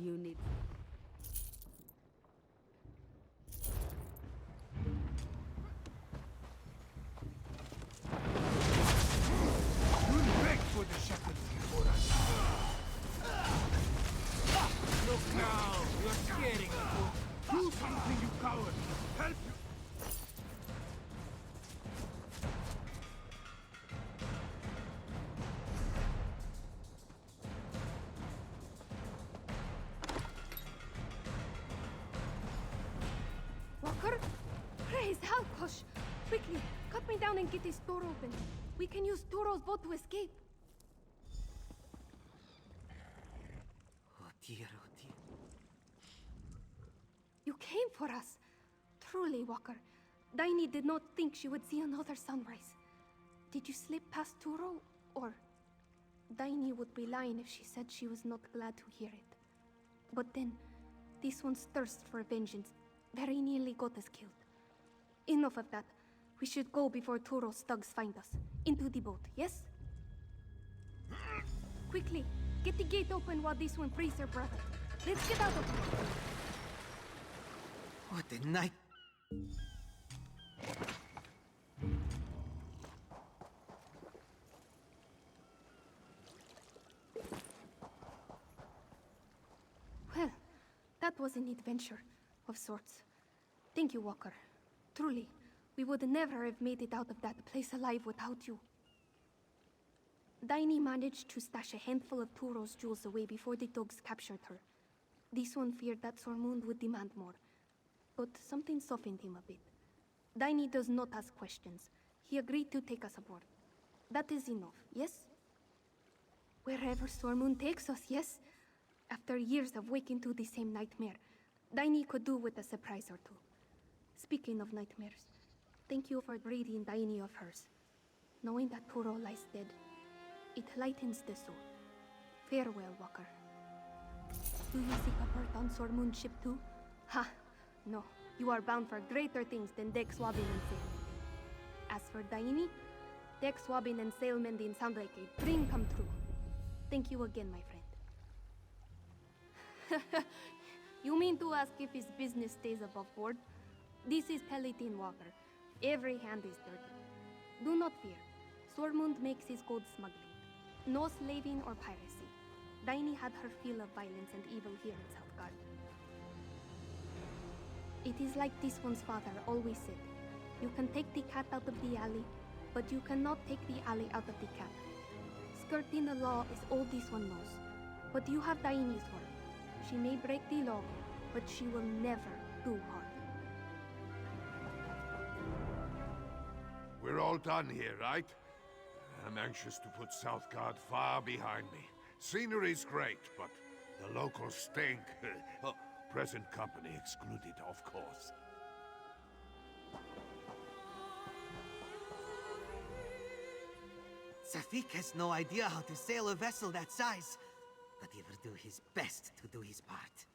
You need...
You'll beg for the shackles before us. Look now, you're scaring me. Do something, you coward. Help you.
Walker? Praise Halkosh! Quickly, cut me down and get this door open. We can use Toro's boat to escape.
Oh dear, oh dear.
You came for us. Truly, Walker. Daini did not think she would see another sunrise. Did you slip past Turo? Or... Daini would be lying if she said she was not glad to hear it. But then, this one's thirst for vengeance very nearly got us killed. Enough of that. We should go before Turo's thugs find us. Into the boat, yes? Quickly, get the gate open while this one frees her brother. Let's get out of here.
What a night!
Well, that was an adventure, of sorts. Thank you, Walker. Truly, we would never have made it out of that place alive without you. Daini managed to stash a handful of Turo's jewels away before the dogs captured her. This one feared that Sormund would demand more, but something softened him a bit. Daini does not ask questions. He agreed to take us aboard. That is enough, yes? Wherever Sormund takes us, yes? After years of waking to the same nightmare, Daini could do with a surprise or two. Speaking of nightmares, thank you for breathing Daini of hers. Knowing that Turo lies dead, it lightens the soul. Farewell, Walker. Do you seek a berth on Sormund's ship too? Ha! No, you are bound for greater things than deck swabbing and sail mending. As for Daini, deck swabbing and sail mending sound like a dream come true. Thank you again, my friend. You mean to ask if his business stays above board? This is Pelletin Walker. Every hand is dirty. Do not fear. Sormund makes his gold smuggling. No slaving or piracy. Daini had her fill of violence and evil here in Southgard. It is like this one's father always said. You can take the cat out of the alley, but you cannot take the alley out of the cat. Skirting the law is all this one knows. But you have Daini's word. She may break the law, but she will never do harm.
We're all done here, right? I'm anxious to put Southgard far behind me. Scenery's great, but the locals stink. Oh, present company excluded, of course.
Safik has no idea how to sail a vessel that size, but he will do his best to do his part.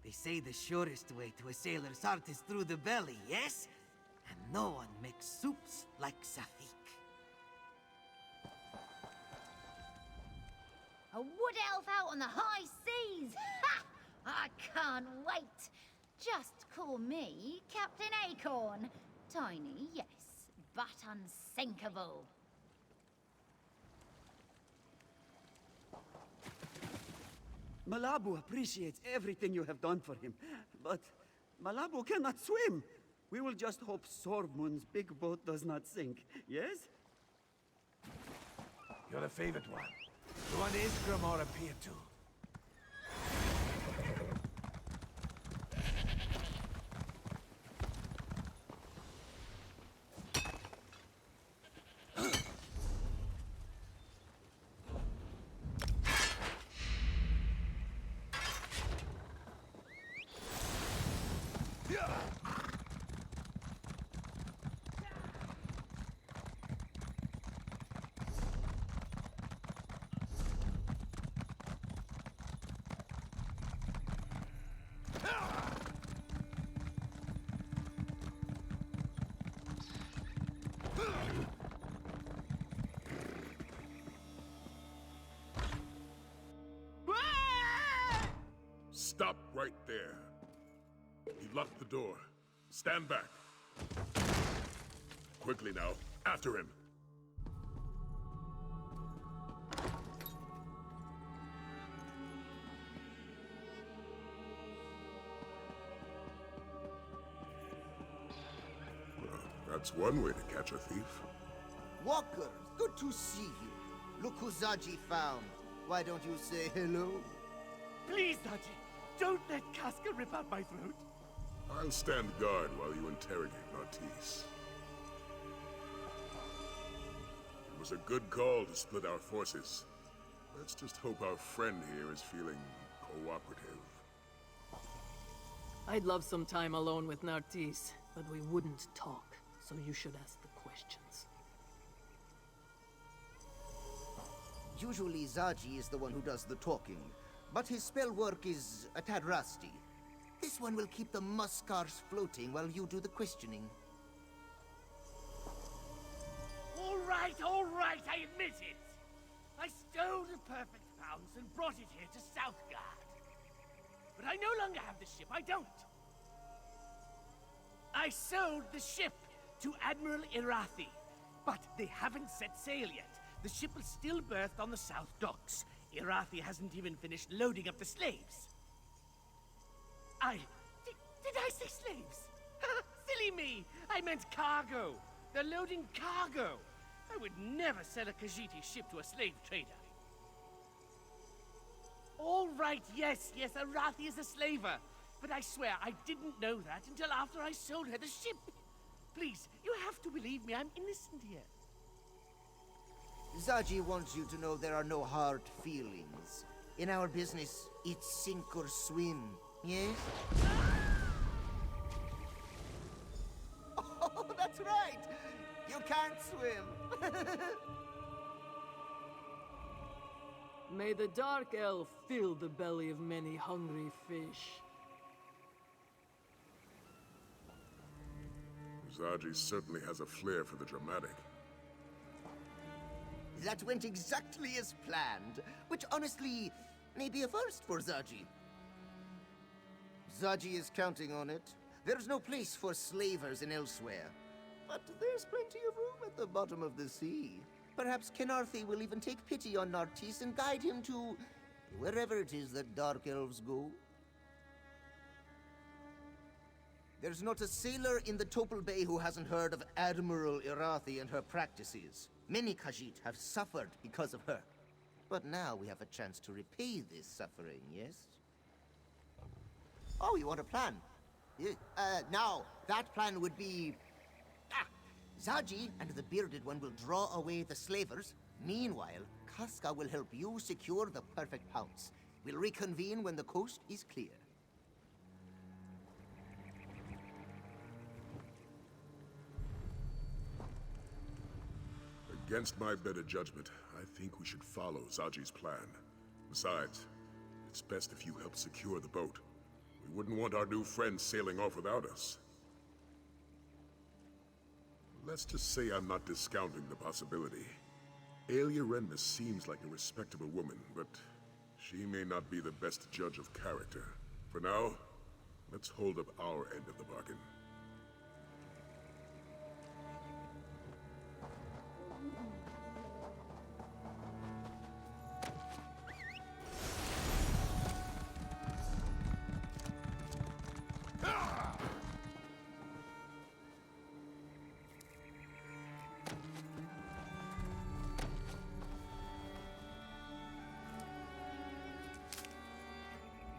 They say the surest way to a sailor's heart is through the belly, yes? And no one makes soups like Safik.
A wood elf out on the high seas! Ha! I can't wait! Just call me Captain Acorn. Tiny, yes, but unsinkable.
Malabo appreciates everything you have done for him, but Malabo cannot swim. We will just hope Sormund's big boat does not sink, yes?
You're the favorite one. The one Isgramor appeared to.
Stop right there. He locked the door. Stand back. Quickly now. After him. Well, that's one way to catch a thief.
Walker, good to see you. Look who Zaji found. Why don't you say hello?
Please, Zaji, don't let Casca rip out my throat.
I'll stand guard while you interrogate Nartis. It was a good call to split our forces. Let's just hope our friend here is feeling cooperative.
I'd love some time alone with Nartis, but we wouldn't talk, so you should ask the questions.
Usually Zaji is the one who does the talking, but his spell work is a tad rusty. This one will keep the muskars floating while you do the questioning.
All right, I admit it. I stole the perfect pounce and brought it here to Southgard. But I no longer have the ship, I don't. I sold the ship to Admiral Irathi, but they haven't set sail yet. The ship is still berthed on the south docks. Irathi hasn't even finished loading up the slaves. Did I say slaves? Silly me! I meant cargo. They're loading cargo. I would never sell a Khajiit ship to a slave trader. All right, yes, Irathi is a slaver. But I swear I didn't know that until after I sold her the ship. Please, you have to believe me, I'm innocent here.
Zaji wants you to know there are no hard feelings. In our business, it's sink or swim, yes? Oh, that's right! You can't swim!
May the Dark Elf fill the belly of many hungry fish.
Zaji certainly has a flair for the dramatic.
That went exactly as planned, which honestly may be a first for Zaji. Zaji is counting on it. There's no place for slavers in elsewhere. But there's plenty of room at the bottom of the sea. Perhaps Kenarthi will even take pity on Nartis and guide him to wherever it is that Dark Elves go. There's not a sailor in the Topal Bay who hasn't heard of Admiral Irathi and her practices. Many Khajiit have suffered because of her. But now we have a chance to repay this suffering, yes? Oh, you want a plan? Now, that plan would be... Zaji and the Bearded One will draw away the slavers. Meanwhile, Casca will help you secure the perfect pounce. We'll reconvene when the coast is clear.
Against my better judgment, I think we should follow Zaji's plan. Besides, it's best if you help secure the boat. We wouldn't want our new friend sailing off without us. Let's just say I'm not discounting the possibility. Aelia Renmus seems like a respectable woman, but she may not be the best judge of character. For now, let's hold up our end of the bargain.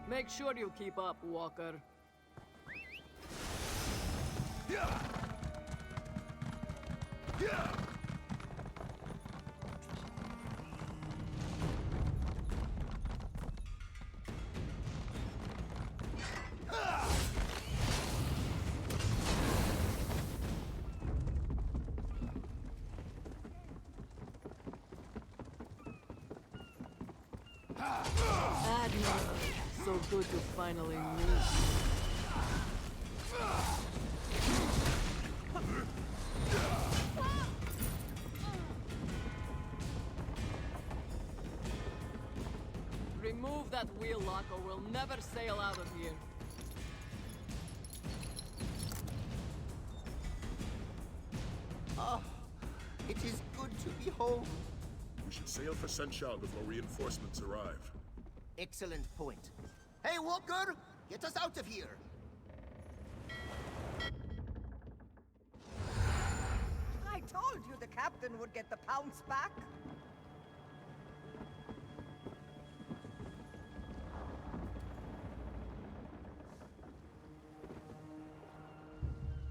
Make sure you keep up, Walker. Admiral, so good to finally meet. Remove that wheel lock or we'll never sail out of here.
Ah, it is good to be home.
We should sail for Senchal before reinforcements arrive.
Excellent point. Hey, Walker! Get us out of here!
I told you the captain would get the pounce back.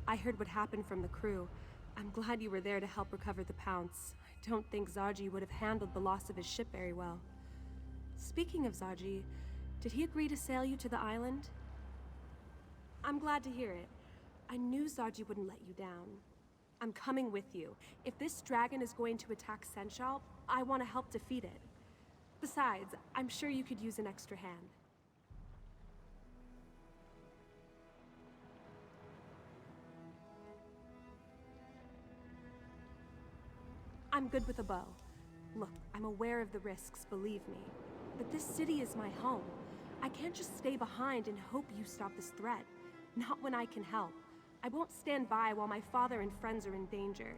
I heard what happened from the crew. I'm glad you were there to help recover the pounce. I don't think Zaji would have handled the loss of his ship very well. Speaking of Zaji, did he agree to sail you to the island? I'm glad to hear it. I knew Zaji wouldn't let you down. I'm coming with you. If this dragon is going to attack Senchal, I want to help defeat it. Besides, I'm sure you could use an extra hand. I'm good with a bow. Look, I'm aware of the risks, believe me. But this city is my home. I can't just stay behind and hope you stop this threat. Not when I can help. I won't stand by while my father and friends are in danger.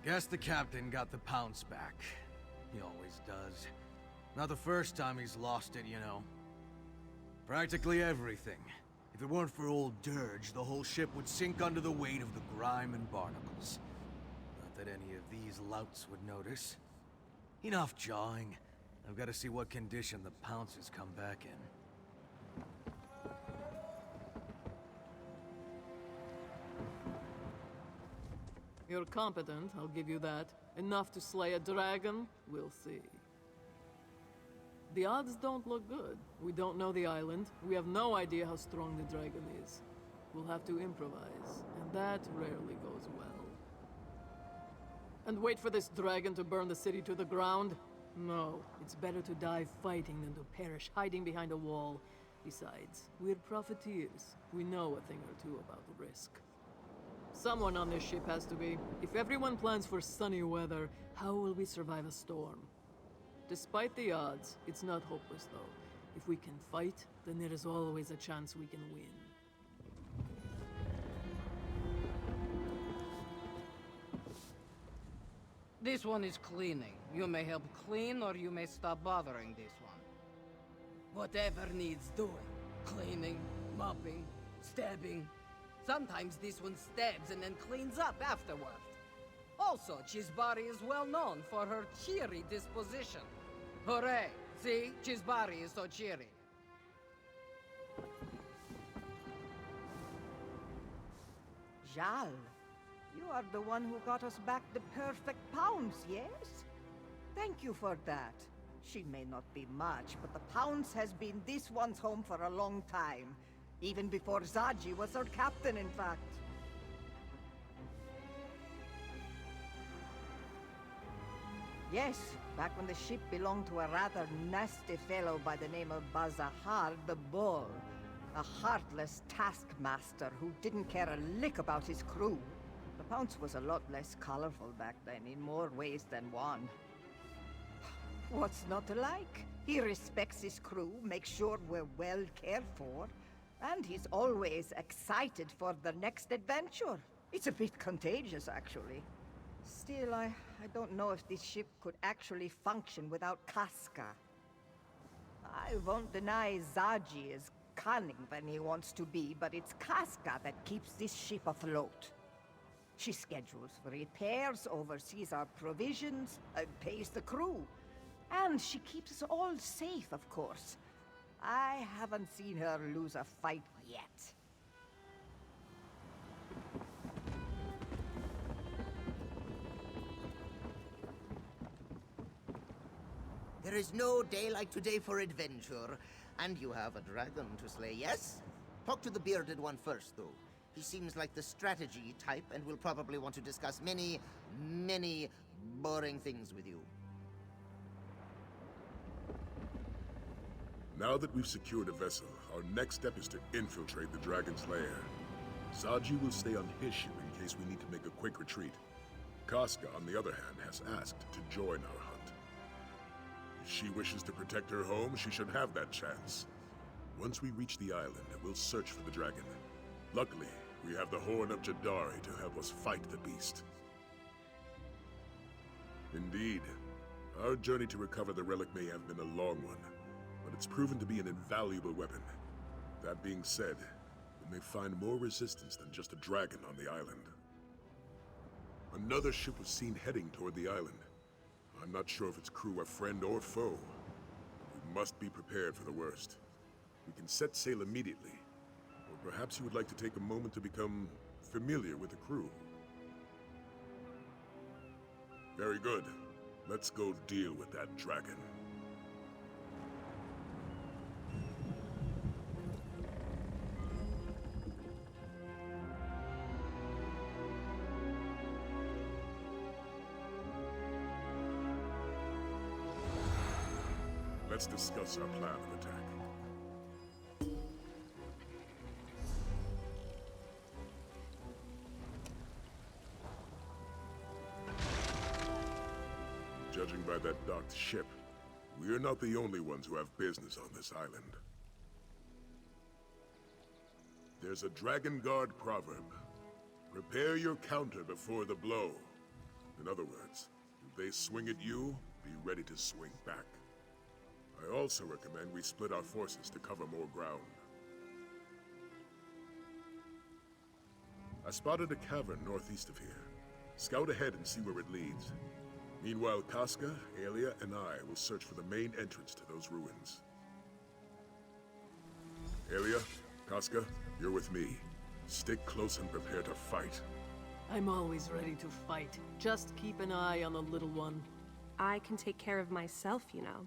Guess the captain got the pounce back. He always does. Not the first time he's lost it, you know. Practically everything. If it weren't for old Dirge, the whole ship would sink under the weight of the grime and barnacles. Not that any of these louts would notice. Enough jawing. I've got to see what condition the pounces come back in.
You're competent, I'll give you that. Enough to slay a dragon? We'll see. The odds don't look good. We don't know the island. We have no idea how strong the dragon is. We'll have to improvise, and that rarely goes well. And wait for this dragon to burn the city to the ground? No, it's better to die fighting than to perish hiding behind a wall. Besides, we're profiteers. We know a thing or two about the risk. Someone on this ship has to be. If everyone plans for sunny weather, how will we survive a storm? Despite the odds, it's not hopeless though. If we can fight, then there is always a chance we can win.
This one is cleaning. You may help clean or you may stop bothering this one. Whatever needs doing. Cleaning, mopping, stabbing. Sometimes this one stabs and then cleans up afterward. Also, Chisbari is well known for her cheery disposition. Hooray! See? Chisbari is so cheery.
Jal, you are the one who got us back the perfect pounce, yes? Thank you for that. She may not be much, but the pounce has been this one's home for a long time. Even before Zaji was her captain, in fact. Yes, back when the ship belonged to a rather nasty fellow by the name of Bazahar the Bull. A heartless taskmaster who didn't care a lick about his crew. The pounce was a lot less colorful back then, in more ways than one. What's not to like? He respects his crew, makes sure we're well cared for, and he's always excited for the next adventure. It's a bit contagious, actually. Still, I don't know if this ship could actually function without Casca. I won't deny Zaji is cunning when he wants to be, but it's Casca that keeps this ship afloat. She schedules for repairs, oversees our provisions, pays the crew. And she keeps us all safe, of course. I haven't seen her lose a fight yet.
There is no day like today for adventure, and you have a dragon to slay, yes? Talk to the bearded one first, though. He seems like the strategy type and will probably want to discuss many, many boring things with you.
Now that we've secured a vessel, our next step is to infiltrate the dragon's lair. Zaji will stay on his ship in case we need to make a quick retreat. Casca, on the other hand, has asked to join our hunt. If she wishes to protect her home, she should have that chance. Once we reach the island, we'll search for the dragon. Luckily, we have the Horn of Jadari to help us fight the beast. Indeed, our journey to recover the relic may have been a long one, but it's proven to be an invaluable weapon. That being said, we may find more resistance than just a dragon on the island. Another ship was seen heading toward the island. I'm not sure if its crew are friend or foe. We must be prepared for the worst. We can set sail immediately, or perhaps you would like to take a moment to become familiar with the crew. Very good. Let's go deal with that dragon. Let's discuss our plan of attack. Judging by that docked ship, we're not the only ones who have business on this island. There's a Dragon Guard proverb. Prepare your counter before the blow. In other words, if they swing at you, be ready to swing back. I also recommend we split our forces to cover more ground. I spotted a cavern northeast of here. Scout ahead and see where it leads. Meanwhile, Casca, Aelia, and I will search for the main entrance to those ruins. Aelia, Casca, you're with me. Stick close and prepare to fight.
I'm always ready to fight. Just keep an eye on the little one.
I can take care of myself, you know.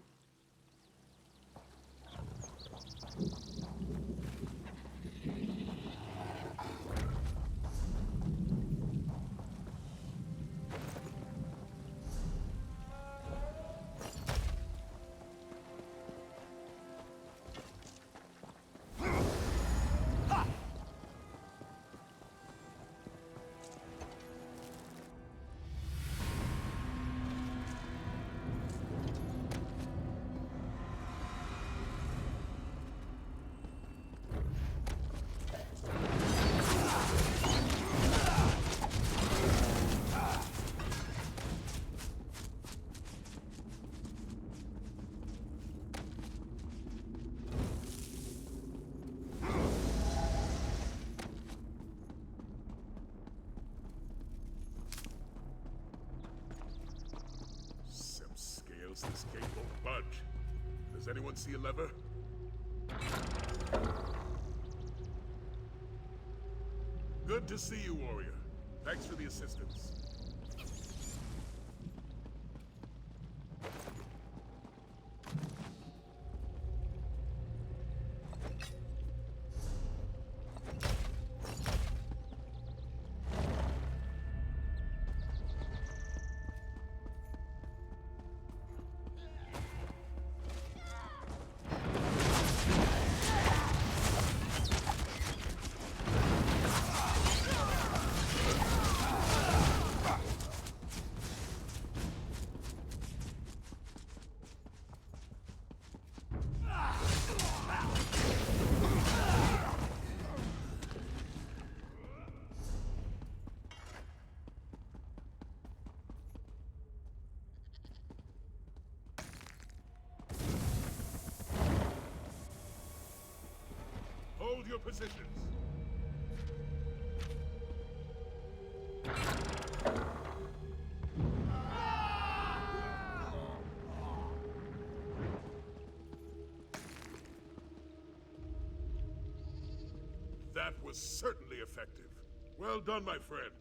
This gate won't budge. Does anyone see a lever? Good to see you, warrior. Thanks for the assistance. Hold your positions. That was certainly effective. Well done, my friend.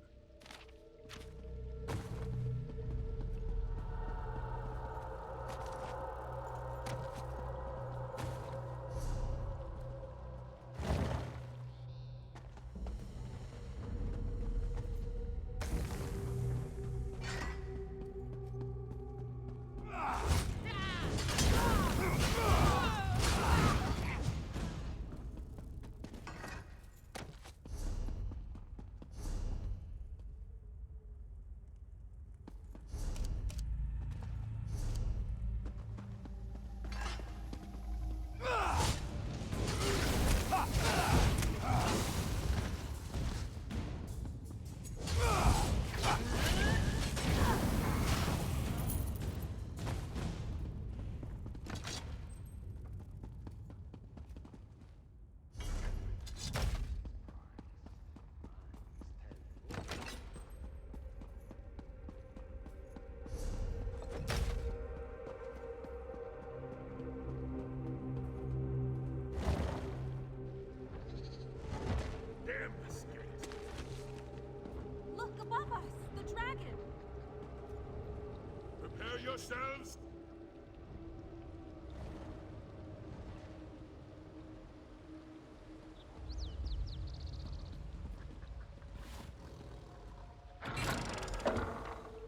yourselves!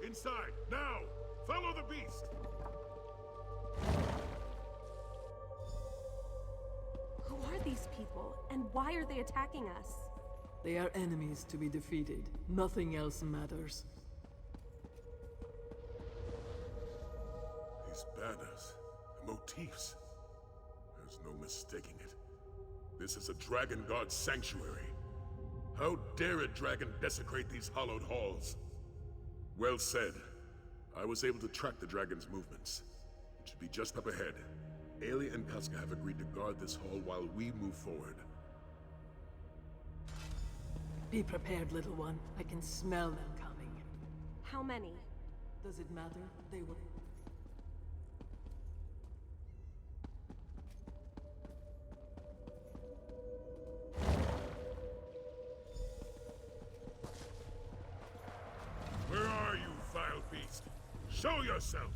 Inside, now! Follow the beast!
Who are these people, and why are they attacking us?
They are enemies to be defeated. Nothing else matters.
These banners, the motifs. There's no mistaking it. This is a dragon god's sanctuary. How dare a dragon desecrate these hallowed halls? Well said. I was able to track the dragon's movements. It should be just up ahead. Aelia and Casca have agreed to guard this hall while we move forward.
Be prepared, little one. I can smell them coming.
How many?
Does it matter? They will.
Where are you, vile beast? Show yourself!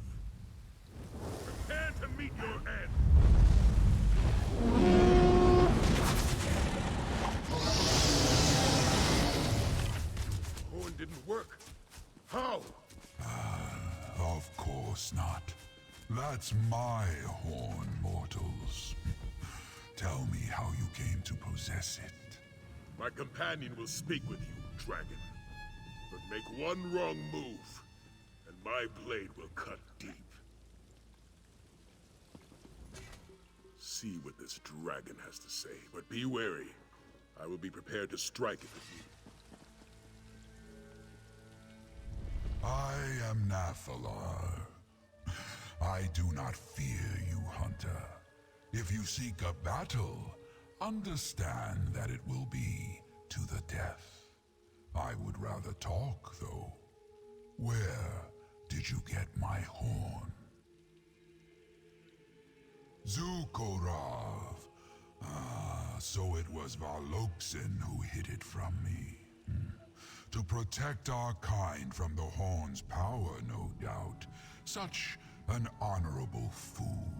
Prepare to meet your end! Horn didn't work. How?
Of course not. That's my horn, mortals. Tell me how you came to possess it.
My companion will speak with you, dragon. But make one wrong move, and my blade will cut deep. See what this dragon has to say, but be wary. I will be prepared to strike if it needs.
I am Nathalar. I do not fear you, hunter. If you seek a battle, understand that it will be to the death. I would rather talk, though. Where did you get my horn? Zukorav. Ah, so it was Valoksin who hid it from me. To protect our kind from the horn's power, no doubt. Such an honorable fool.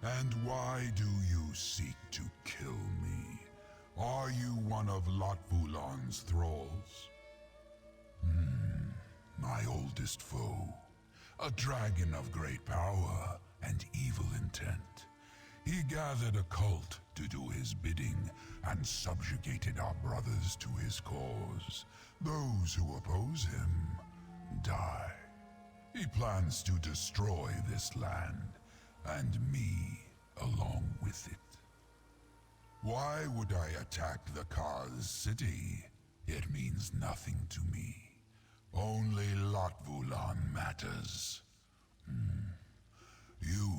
And why do you seek to kill me? Are you one of Latvulan's thralls? My oldest foe. A dragon of great power and evil intent. He gathered a cult to do his bidding and subjugated our brothers to his cause. Those who oppose him die. He plans to destroy this land, and me along with it. Why would I attack the Kaz city? It means nothing to me. Only Latvulan matters. You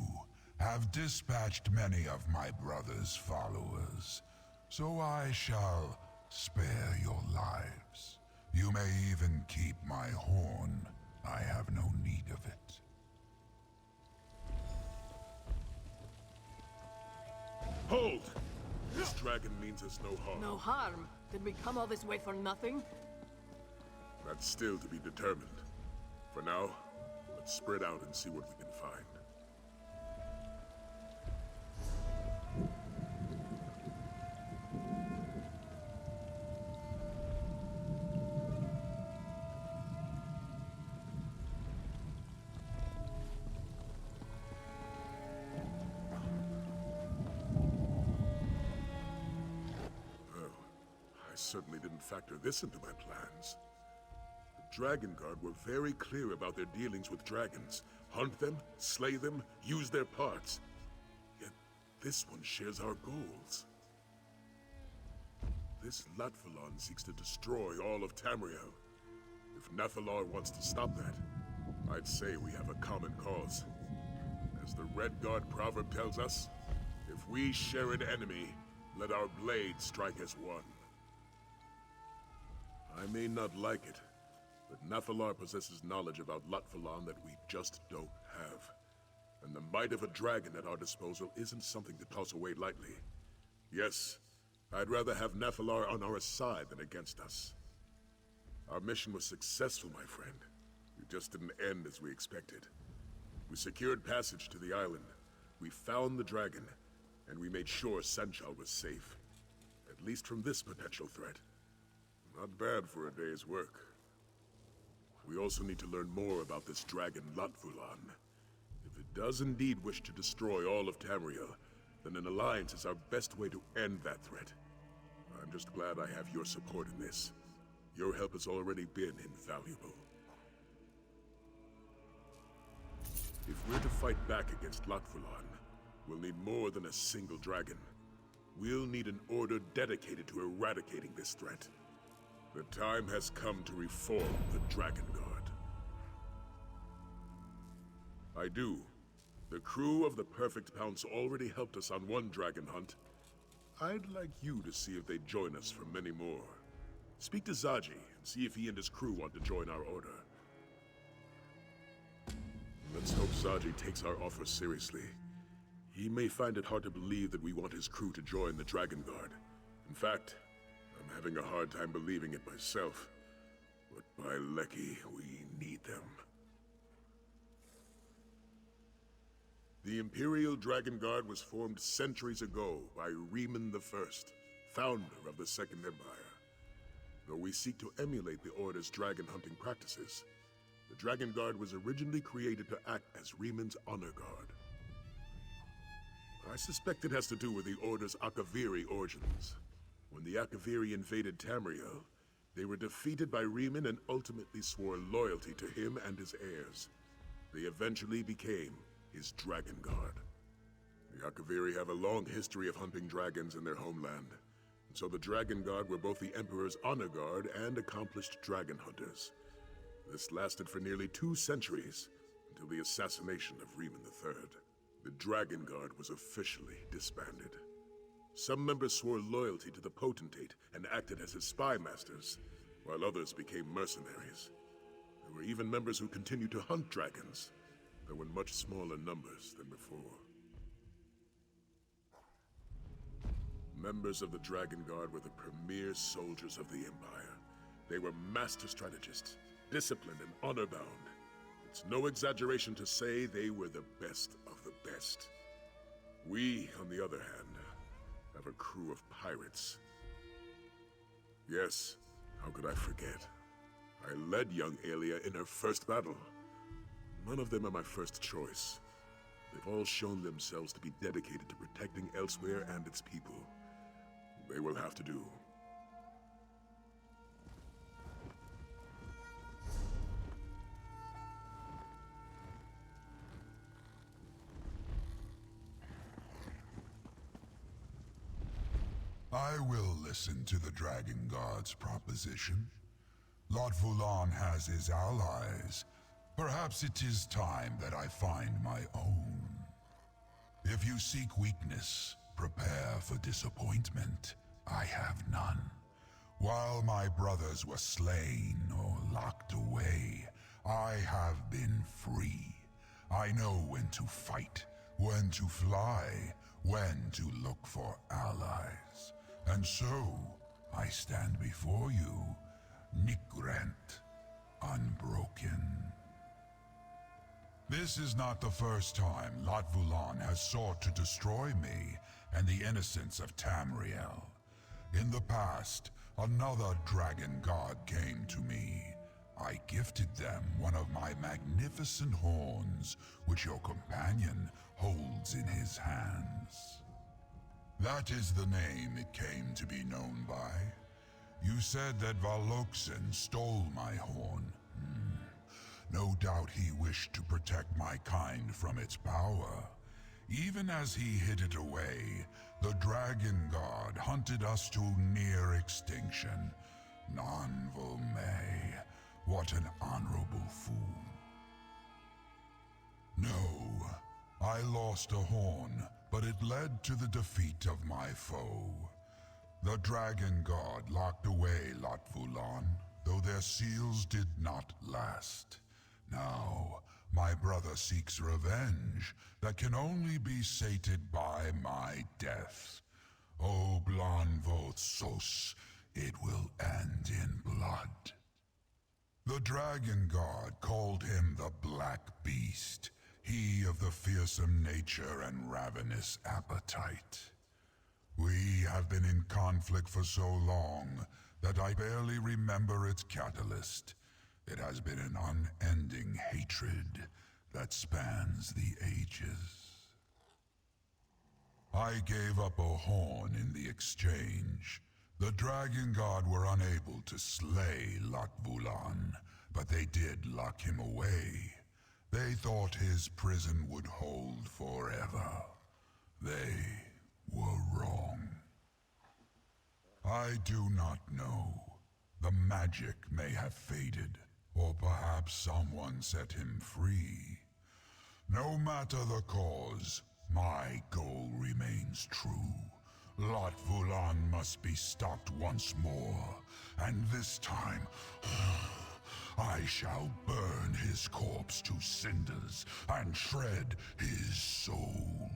have dispatched many of my brother's followers, so I shall spare your lives. You may even keep my horn. I have no need of it.
Hold! This dragon means us no harm.
No harm? Did we come all this way for nothing?
That's still to be determined. For now, let's spread out and see what we can find. Certainly didn't factor this into my plans. The Dragon Guard were very clear about their dealings with dragons. Hunt them, slay them, use their parts. Yet this one shares our goals. This Latvulan seeks to destroy all of Tamriel. If Nathalar wants to stop that, I'd say we have a common cause. As the Red Guard proverb tells us, if we share an enemy, let our blades strike as one. I may not like it, but Nathalar possesses knowledge about Latvulan that we just don't have. And the might of a dragon at our disposal isn't something to toss away lightly. Yes, I'd rather have Nathalar on our side than against us. Our mission was successful, my friend. It just didn't end as we expected. We secured passage to the island. We found the dragon, and we made sure Senchal was safe. At least from this potential threat. Not bad for a day's work. We also need to learn more about this dragon Latvulan. If it does indeed wish to destroy all of Tamriel, then an alliance is our best way to end that threat. I'm just glad I have your support in this. Your help has already been invaluable. If we're to fight back against Latvulan, we'll need more than a single dragon. We'll need an order dedicated to eradicating this threat. The time has come to reform the Dragon Guard. I do. The crew of the Perfect Pounce already helped us on one dragon hunt. I'd like you to see if they'd join us for many more. Speak to Zaji and see if he and his crew want to join our order. Let's hope Zaji takes our offer seriously. He may find it hard to believe that we want his crew to join the Dragon Guard. In fact, I'm having a hard time believing it myself. But by Lecky, we need them. The Imperial Dragon Guard was formed centuries ago by Riemann I, founder of the Second Empire. Though we seek to emulate the Order's dragon hunting practices, the Dragon Guard was originally created to act as Riemann's honor guard. I suspect it has to do with the Order's Akaviri origins. When the Akaviri invaded Tamriel, they were defeated by Riemann and ultimately swore loyalty to him and his heirs. They eventually became his Dragon Guard. The Akaviri have a long history of hunting dragons in their homeland, and so the Dragon Guard were both the Emperor's honor guard and accomplished dragon hunters. This lasted for nearly 2 centuries, until the assassination of Riemann III. The Dragon Guard was officially disbanded. Some members swore loyalty to the Potentate and acted as his spy masters, while others became mercenaries. There were even members who continued to hunt dragons, though in much smaller numbers than before. Members of the Dragon Guard were the premier soldiers of the Empire. They were master strategists, disciplined and honor-bound. It's no exaggeration to say they were the best of the best. We, on the other hand, have a crew of pirates. Yes, how could I forget? I led young Aelia in her first battle. None of them are my first choice. They've all shown themselves to be dedicated to protecting Elsewhere and its people. They will have to do.
I will listen to the Dragon Guard's proposition. Latvulan has his allies. Perhaps it is time that I find my own. If you seek weakness, prepare for disappointment. I have none. While my brothers were slain or locked away, I have been free. I know when to fight, when to fly, when to look for allies. And so, I stand before you, Nigrent, unbroken. This is not the first time Latvulan has sought to destroy me and the innocents of Tamriel. In the past, another dragon god came to me. I gifted them one of my magnificent horns, which your companion holds in his hands. That is the name it came to be known by. You said that Valoksen stole my horn. No doubt he wished to protect my kind from its power. Even as he hid it away, the Dragon God hunted us to near extinction. Nanvolme, what an honorable fool. No, I lost a horn, but it led to the defeat of my foe. The Dragon God locked away Latvulan, though their seals did not last. Now, my brother seeks revenge that can only be sated by my death. O Blanvotsos, it will end in blood. The Dragon God called him the Black Beast. he of the fearsome nature and ravenous appetite. We have been in conflict for so long that I barely remember its catalyst. It has been an unending hatred that spans the ages. I gave up a horn in the exchange. The Dragon God were unable to slay Latvulan, but they did lock him away. They thought his prison would hold forever. They were wrong. I do not know. The magic may have faded, or perhaps someone set him free. No matter the cause, my goal remains true. Latvulan must be stopped once more, and this time, I shall burn his corpse to cinders and shred his soul.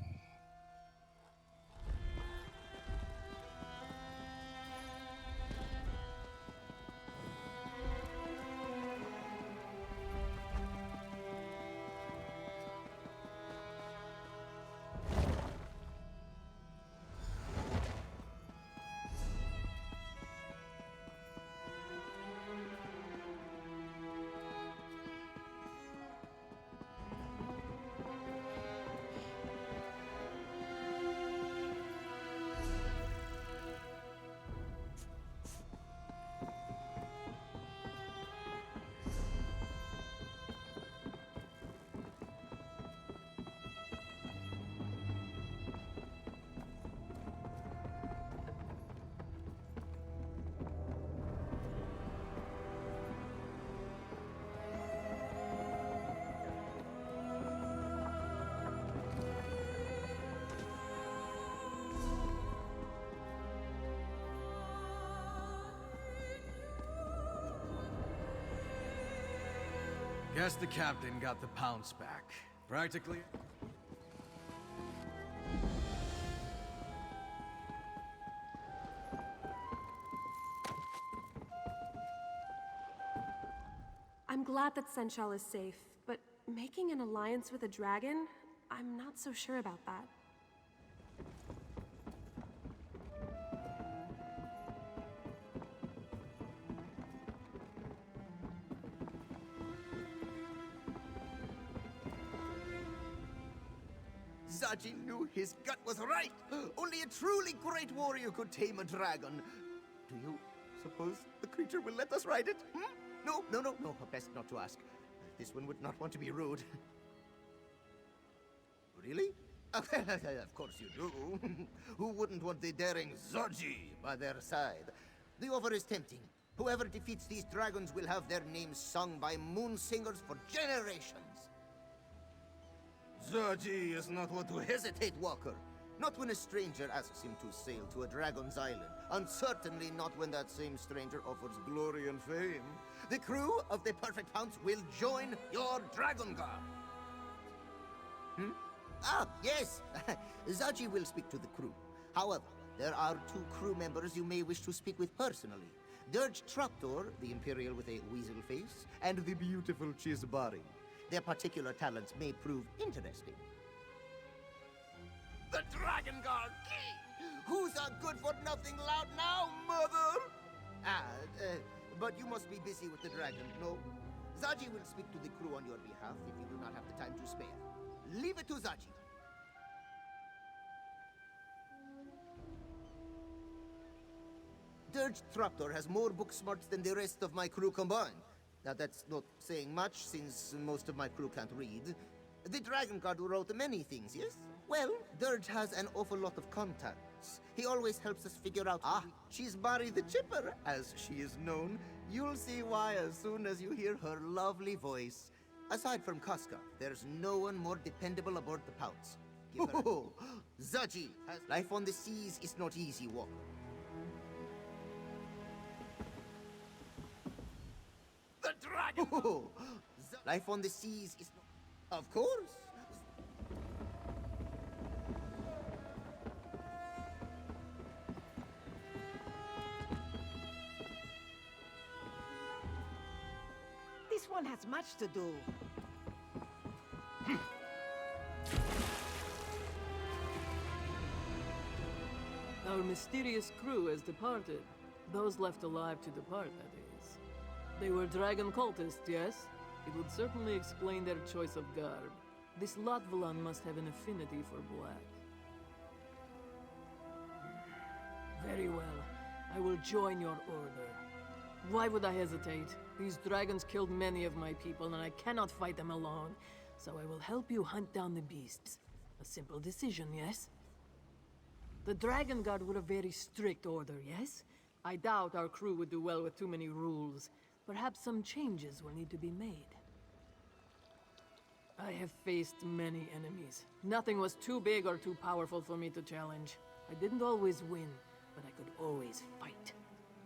Guess the captain got the pounce back. Practically.
I'm glad that Senchal is safe, but making an alliance with a dragon? I'm not so sure about that.
Zaji knew his gut was right. Only a truly great warrior could tame a dragon. Do you suppose the creature will let us ride it? No. Best not to ask. This one would not want to be rude. Really? Of course you do. Who wouldn't want the daring Zaji by their side? The offer is tempting. Whoever defeats these dragons will have their names sung by moon singers for generations. Zaji is not one to hesitate, Walker. Not when a stranger asks him to sail to a dragon's island, and certainly not when that same stranger offers glory and fame. The crew of the Perfect Pounce will join your Dragon Guard. Ah, yes. Zaji will speak to the crew. However, there are 2 crew members you may wish to speak with personally. Dirge Traptor, the Imperial with a weasel face, and the beautiful Chisbari. Their particular talents may prove interesting. The Dragon Guard! Who's a good-for-nothing loud now, mother? But you must be busy with the dragon, no? Zaji will speak to the crew on your behalf if you do not have the time to spare. Leave it to Zaji. Dirge Traptor has more book smarts than the rest of my crew combined. Now, that's not saying much, since most of my crew can't read. The Dragon Guard wrote many things, yes? Well, Dirge has an awful lot of contacts. He always helps us figure out... she's Barry the Chipper, as she is known. You'll see why as soon as you hear her lovely voice. Aside from Casca, there's no one more dependable aboard the Pounce. Zaji has... Life on the seas is not easy, Walker. The dragon! Life on the seas is not... Of course!
This one has much to do.
Our mysterious crew has departed. Those left alive to depart, that is. They were dragon cultists, yes? It would certainly explain their choice of garb. This Latvalan must have an affinity for black. Very well. I will join your order. Why would I hesitate? These dragons killed many of my people, and I cannot fight them alone. So I will help you hunt down the beasts. A simple decision, yes? The Dragon Guard were a very strict order, yes? I doubt our crew would do well with too many rules. Perhaps some changes will need to be made. I have faced many enemies. Nothing was too big or too powerful for me to challenge. I didn't always win, but I could always fight.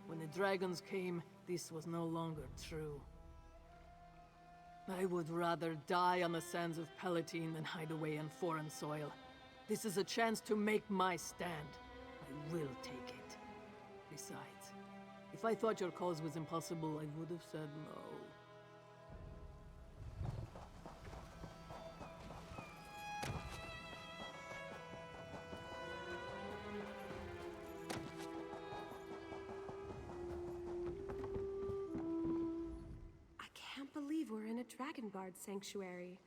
When the dragons came, this was no longer true. I would rather die on the sands of Palatine than hide away in foreign soil. This is a chance to make my stand. I will take it. Besides, if I thought your cause was impossible, I would have said no.
I can't believe we're in a Dragon Guard sanctuary.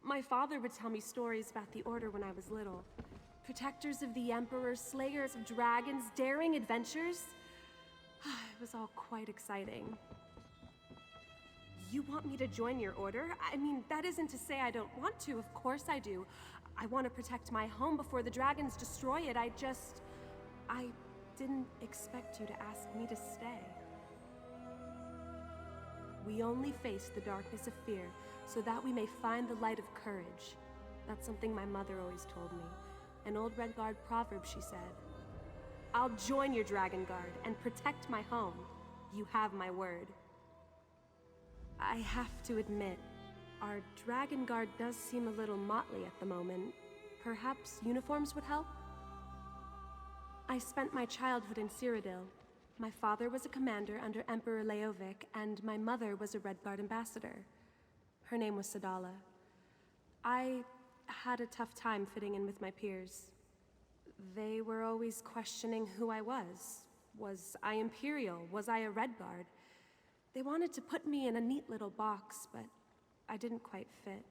My father would tell me stories about the Order when I was little. Protectors of the Emperor, slayers of dragons, daring adventures. It was all quite exciting. You want me to join your order? I mean, that isn't to say I don't want to. Of course I do. I want to protect my home before the dragons destroy it. I didn't expect you to ask me to stay. We only face the darkness of fear so that we may find the light of courage. That's something my mother always told me. An old Red Guard proverb, she said. I'll join your Dragon Guard and protect my home. You have my word. I have to admit, our Dragon Guard does seem a little motley at the moment. Perhaps uniforms would help? I spent my childhood in Cyrodiil. My father was a commander under Emperor Leovic, and my mother was a Red Guard ambassador. Her name was Sadala. I had a tough time fitting in with my peers. They were always questioning who I was. Was I Imperial? Was I a Red Guard? They wanted to put me in a neat little box, but I didn't quite fit.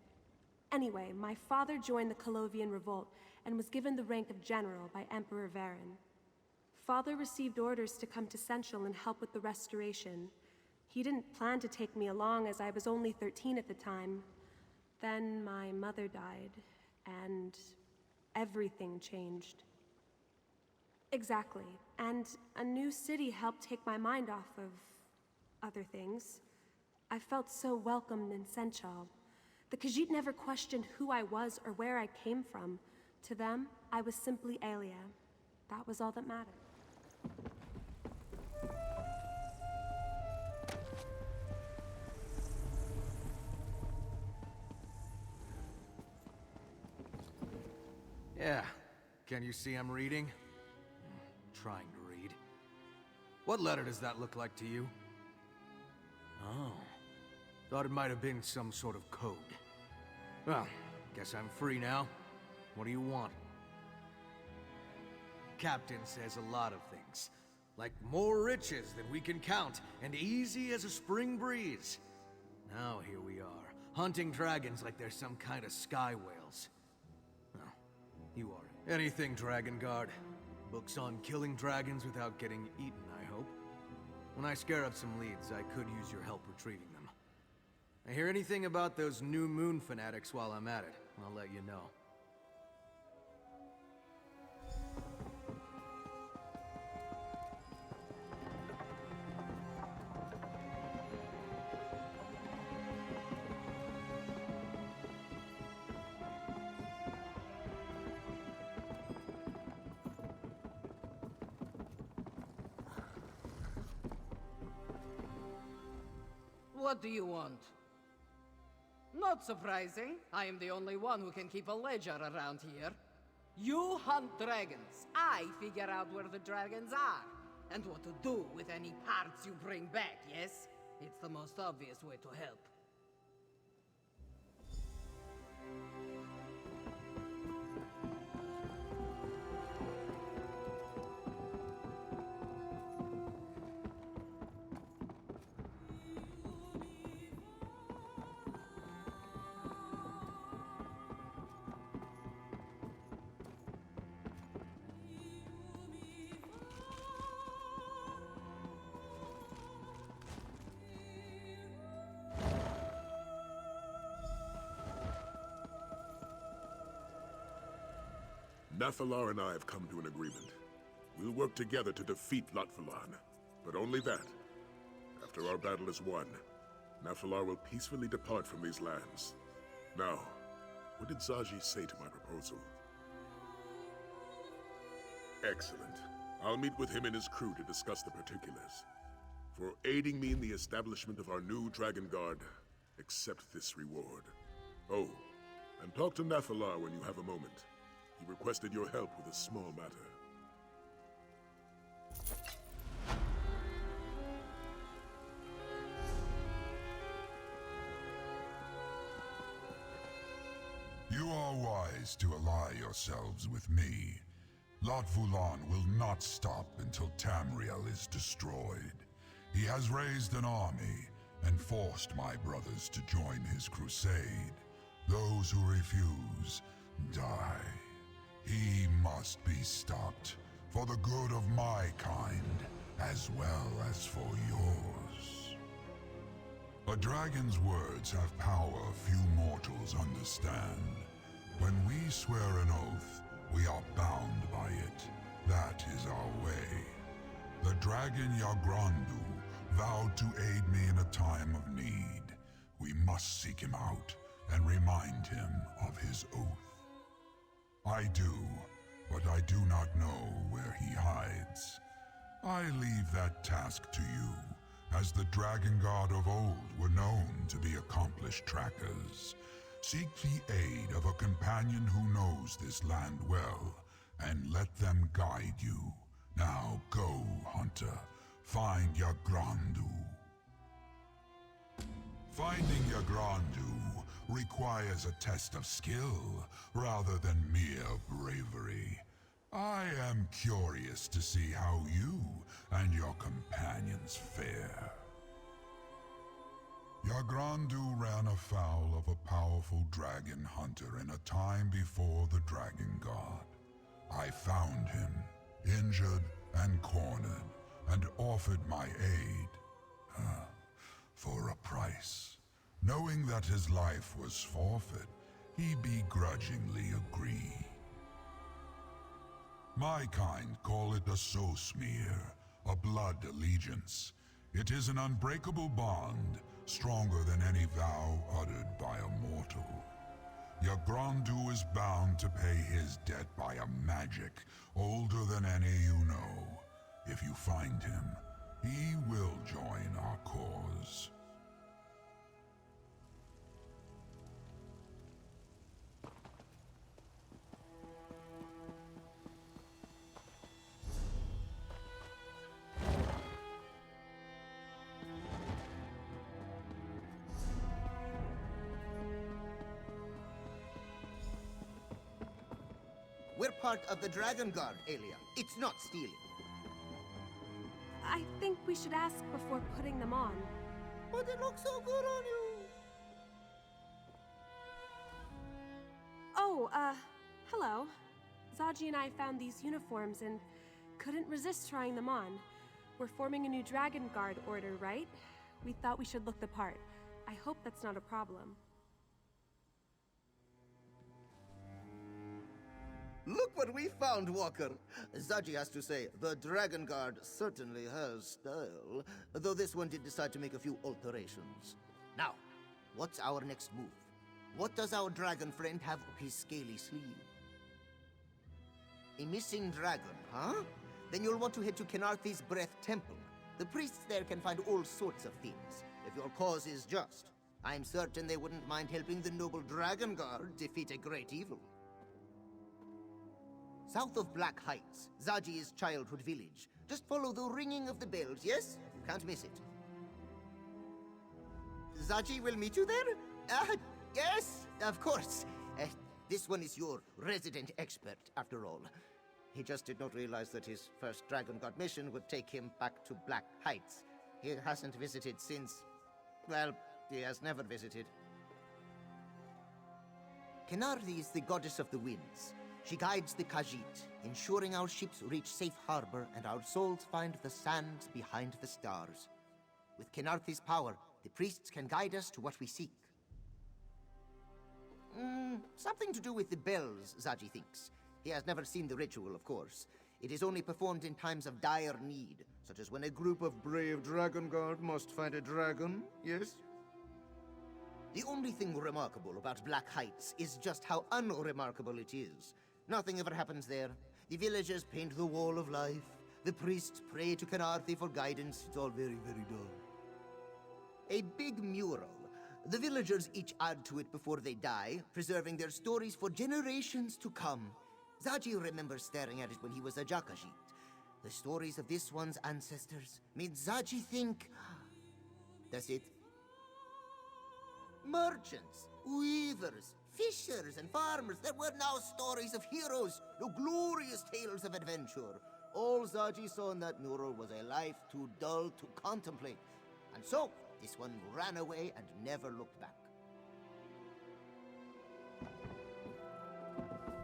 Anyway, my father joined the Colovian Revolt and was given the rank of general by Emperor Varen. Father received orders to come to Central and help with the restoration. He didn't plan to take me along as I was only 13 at the time. Then my mother died, and everything changed. Exactly, and a new city helped take my mind off of other things. I felt so welcomed in Senchal. The Khajiit never questioned who I was or where I came from. To them, I was simply Aelia. That was all that mattered.
Yeah. Can you see I'm reading? Trying to read. What letter does that look like to you? Oh. Thought it might have been some sort of code. Well, guess I'm free now. What do you want? Captain says a lot of things. Like more riches than we can count, and easy as a spring breeze. Now here we are, hunting dragons like they're some kind of sky whales. Oh, you are anything, Dragon Guard. Books on killing dragons without getting eaten, I hope. When I scare up some leads, I could use your help retrieving them. I hear anything about those new moon fanatics while I'm at it, I'll let you know.
What do you want? Not surprising. I am the only one who can keep a ledger around here. You hunt dragons. I figure out where the dragons are. And what to do with any parts you bring back, yes? It's the most obvious way to help.
Nathalar and I have come to an agreement. We'll work together to defeat Latvalan, but only that. After our battle is won, Nathalar will peacefully depart from these lands. Now, what did Zaji say to my proposal? Excellent. I'll meet with him and his crew to discuss the particulars. For aiding me in the establishment of our new Dragon Guard, accept this reward. Oh, and talk to Nathalar when you have a moment. He requested your help with a small matter.
You are wise to ally yourselves with me. Latvulan will not stop until Tamriel is destroyed. He has raised an army and forced my brothers to join his crusade. Those who refuse, die. He must be stopped, for the good of my kind, as well as for yours. A dragon's words have power few mortals understand. When we swear an oath, we are bound by it. That is our way. The dragon Yagrandu vowed to aid me in a time of need. We must seek him out and remind him of his oath. I do, but I do not know where he hides. I leave that task to you, as the Dragon God of old were known to be accomplished trackers. Seek the aid of a companion who knows this land well, and let them guide you. Now go, hunter. Find Yagrandu. Finding Yagrandu requires a test of skill, rather than mere bravery. I am curious to see how you and your companions fare. Yagrandu ran afoul of a powerful dragon hunter in a time before the Dragon God. I found him, injured and cornered, and offered my aid. For a price. Knowing that his life was forfeit, he begrudgingly agreed. My kind call it a soul smear, a blood allegiance. It is an unbreakable bond, stronger than any vow uttered by a mortal. Yagrandu is bound to pay his debt by a magic older than any you know. If you find him, he will join our cause.
We're part of the Dragon Guard, Aelia. It's not stealing.
I think we should ask before putting them on.
But it looks so good on you.
Oh, hello. Zaji and I found these uniforms and couldn't resist trying them on. We're forming a new Dragon Guard order, right? We thought we should look the part. I hope that's not a problem.
Look what we found, Walker. Zaji has to say, the Dragon Guard certainly has style, though this one did decide to make a few alterations. Now, what's our next move? What does our dragon friend have up his scaly sleeve? A missing dragon, huh? Then you'll want to head to Kenarthi's Breath Temple. The priests there can find all sorts of things, if your cause is just. I'm certain they wouldn't mind helping the noble Dragon Guard defeat a great evil. South of Black Heights, Zaji's childhood village. Just follow the ringing of the bells, yes? You can't miss it. Zaji will meet you there? Yes, of course. This one is your resident expert, after all. He just did not realize that his first Dragon God mission would take him back to Black Heights. He hasn't visited since... well, he has never visited. Kenarthi is the goddess of the winds. She guides the Khajiit, ensuring our ships reach safe harbor and our souls find the sands behind the stars. With Kenarthi's power, the priests can guide us to what we seek. Something to do with the bells, Zaji thinks. He has never seen the ritual, of course. It is only performed in times of dire need, such as when a group of brave Dragon Guard must find a dragon, yes? The only thing remarkable about Black Heights is just how unremarkable it is. Nothing ever happens there. The villagers paint the Wall of Life. The priests pray to Canarthi for guidance. It's all very, very dull. A big mural. The villagers each add to it before they die, preserving their stories for generations to come. Zaji remembers staring at it when he was a Jakajit. The stories of this one's ancestors made Zaji think... That's it. Merchants, weavers, fishers, and farmers. There were now stories of heroes, no glorious tales of adventure. All Zaji saw in that mural was a life too dull to contemplate. And so, this one ran away and never looked back.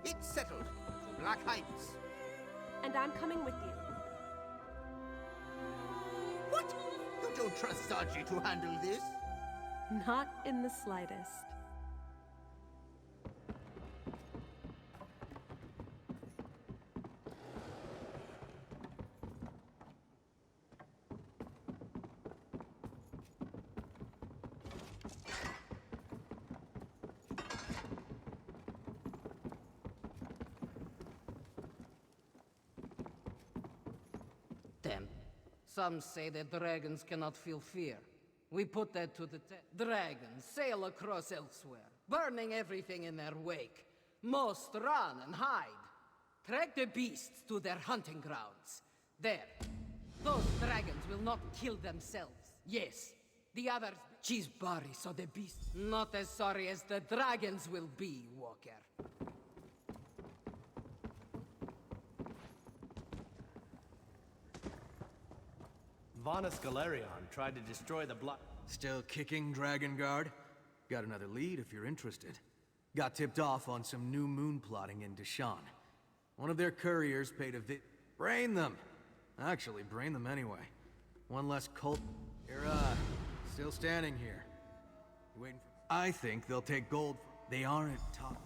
It's settled. Black Heights.
And I'm coming with you.
What? You don't trust Zaji to handle this?
Not in the slightest.
Them. Some say that dragons cannot feel fear. We put that to the test. Dragons sail across elsewhere, burning everything in their wake. Most run and hide. Track the beasts to their hunting grounds. There. Those dragons will not kill themselves. Yes. The others... She's sorry, so the beasts... Not as sorry as the dragons will be, Walker.
Vanus Galerion tried to destroy the block.
Still kicking, Dragon Guard? Got another lead if you're interested. Got tipped off on some new moon plotting in Deshaun. One of their couriers paid a brain them! Actually, brain them anyway. One less cult... You're, still standing here. You waiting for... I think they'll take gold. They aren't tough.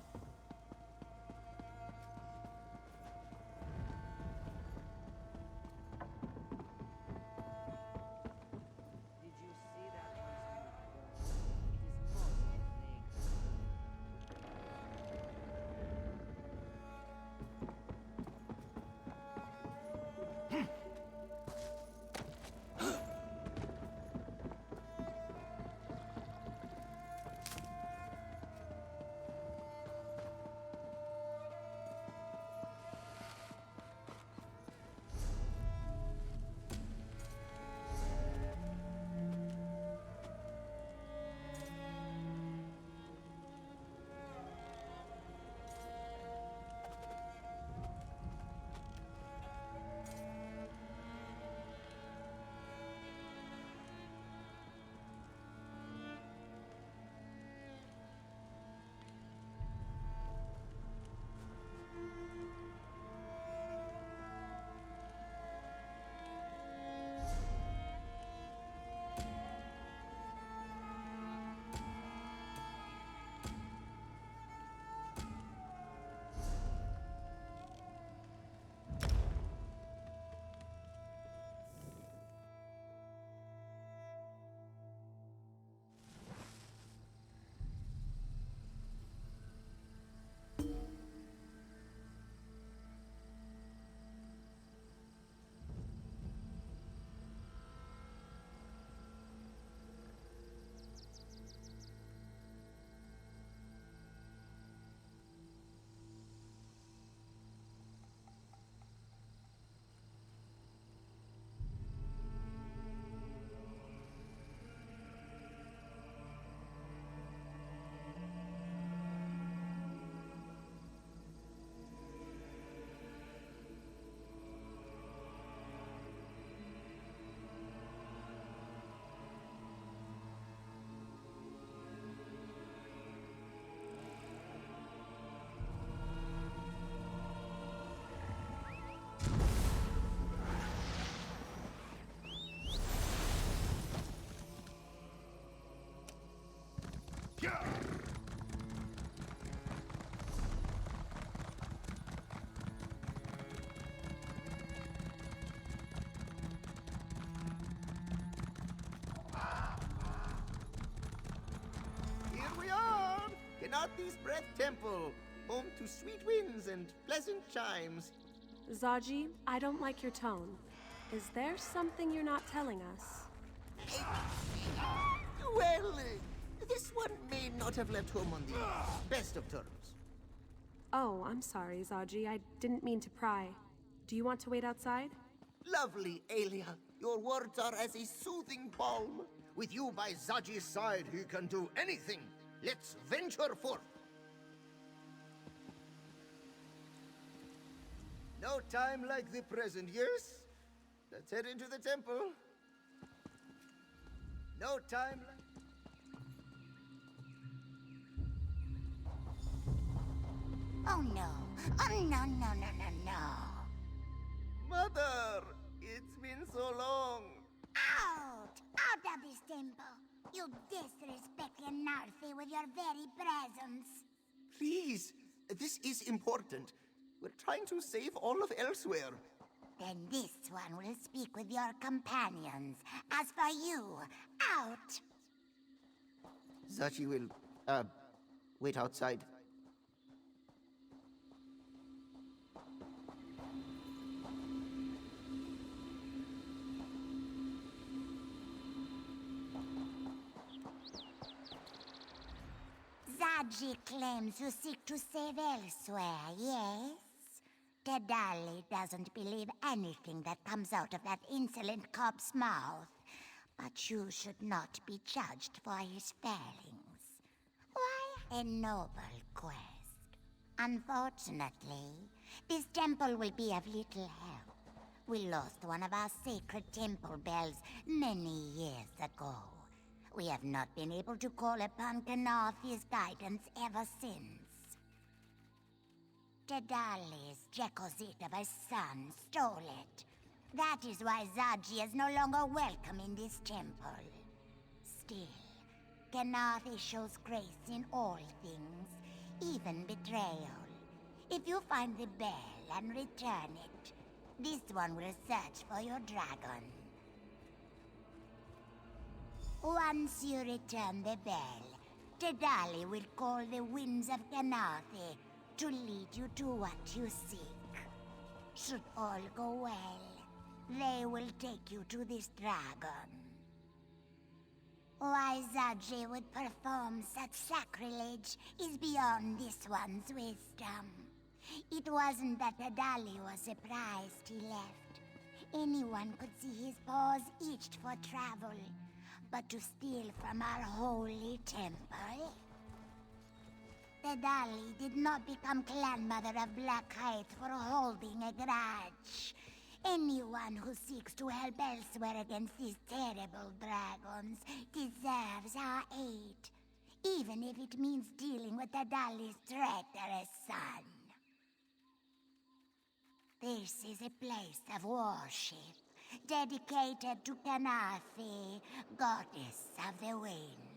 out this breath temple, home to sweet winds and pleasant chimes.
Zaji, I don't like your tone. Is there something you're not telling us?
Well, this one may not have left home on the best of terms.
Oh, I'm sorry, Zaji. I didn't mean to pry. Do you want to wait outside?
Lovely, Aelia. Your words are as a soothing balm. With you by Zaji's side, he can do anything. Let's venture forth. No time like the present, yes? Let's head into the temple. No time like...
Oh no. Oh no, no, no, no, no.
Mother! It's been so long.
Out! Out of this temple! You disrespect Yanarthi with your very presence.
Please, this is important. We're trying to save all of Elsewhere.
Then this one will speak with your companions. As for you, out!
Zachi will, wait outside.
Zaji claims you seek to save Elsewhere, yes? Dedali doesn't believe anything that comes out of that insolent cob's mouth. But you should not be judged for his failings. Why, a noble quest. Unfortunately, this temple will be of little help. We lost one of our sacred temple bells many years ago. We have not been able to call upon Kanathi's guidance ever since. Dedali's Jekozit of a son stole it. That is why Zaji is no longer welcome in this temple. Still, Kanathi shows grace in all things, even betrayal. If you find the bell and return it, this one will search for your dragon. Once you return the bell, Dedali will call the winds of Kanathi to lead you to what you seek. Should all go well, they will take you to this dragon. Why Zaji would perform such sacrilege is beyond this one's wisdom. It wasn't that Dedali was surprised he left. Anyone could see his paws itched for travel, but to steal from our holy temple? Dedali did not become clan mother of Black Height for holding a grudge. Anyone who seeks to help Elsewhere against these terrible dragons deserves our aid, even if it means dealing with Dedali's traitorous son. This is a place of worship, dedicated to Kanathi, goddess of the winds.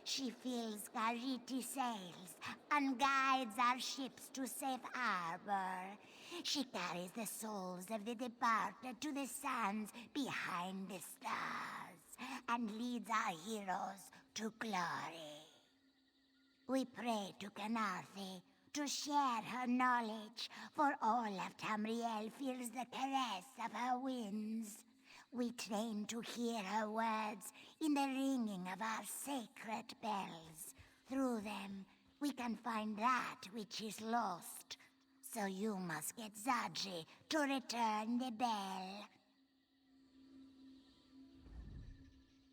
She fills Gariti sails and guides our ships to safe harbor. She carries the souls of the departed to the sands behind the stars and leads our heroes to glory. We pray to Kanathi to share her knowledge, for all of Tamriel feels the caress of her winds. We train to hear her words in the ringing of our sacred bells. Through them, we can find that which is lost. So you must get Zaji to return the bell.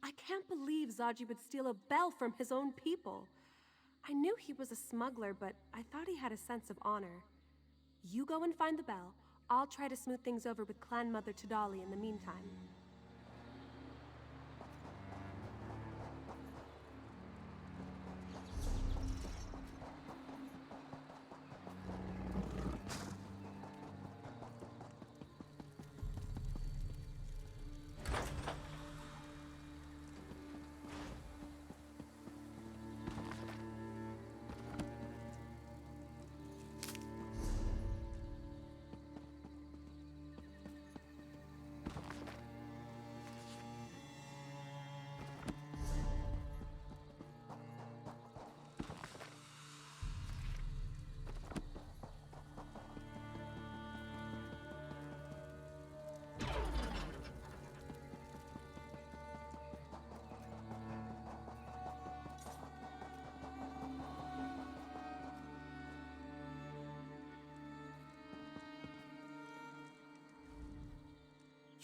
I can't believe Zaji would steal a bell from his own people. I knew he was a smuggler, but I thought he had a sense of honor. You go and find the bell. I'll try to smooth things over with Clan Mother Tudali in the meantime.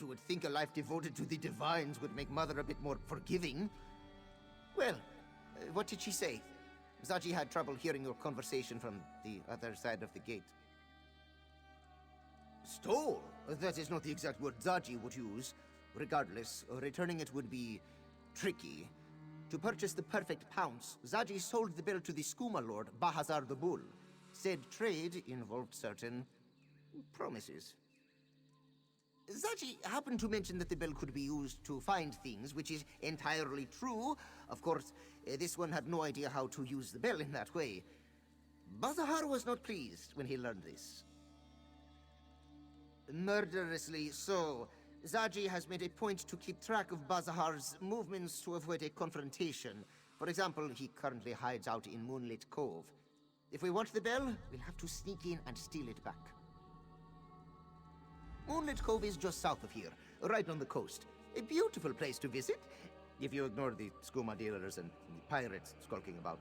You would think a life devoted to the divines would make Mother a bit more forgiving. Well, what did she say? Zaji had trouble hearing your conversation from the other side of the gate. Stole? That is not the exact word Zaji would use. Regardless, returning it would be tricky. To purchase the perfect pounce, Zaji sold the bill to the Skooma Lord, Bahazar the Bull. Said trade involved certain promises. Zaji happened to mention that the bill could be used to find things, which is entirely true. Of course, this one had no idea how to use the bell in that way. Bazahar was not pleased when he learned this. Murderously so. Zaji has made a point to keep track of Bazahar's movements to avoid a confrontation. For example, he currently hides out in Moonlit Cove. If we want the bell, we'll have to sneak in and steal it back. Moonlit Cove is just south of here, right on the coast. A beautiful place to visit, if you ignore the skooma dealers and the pirates skulking about.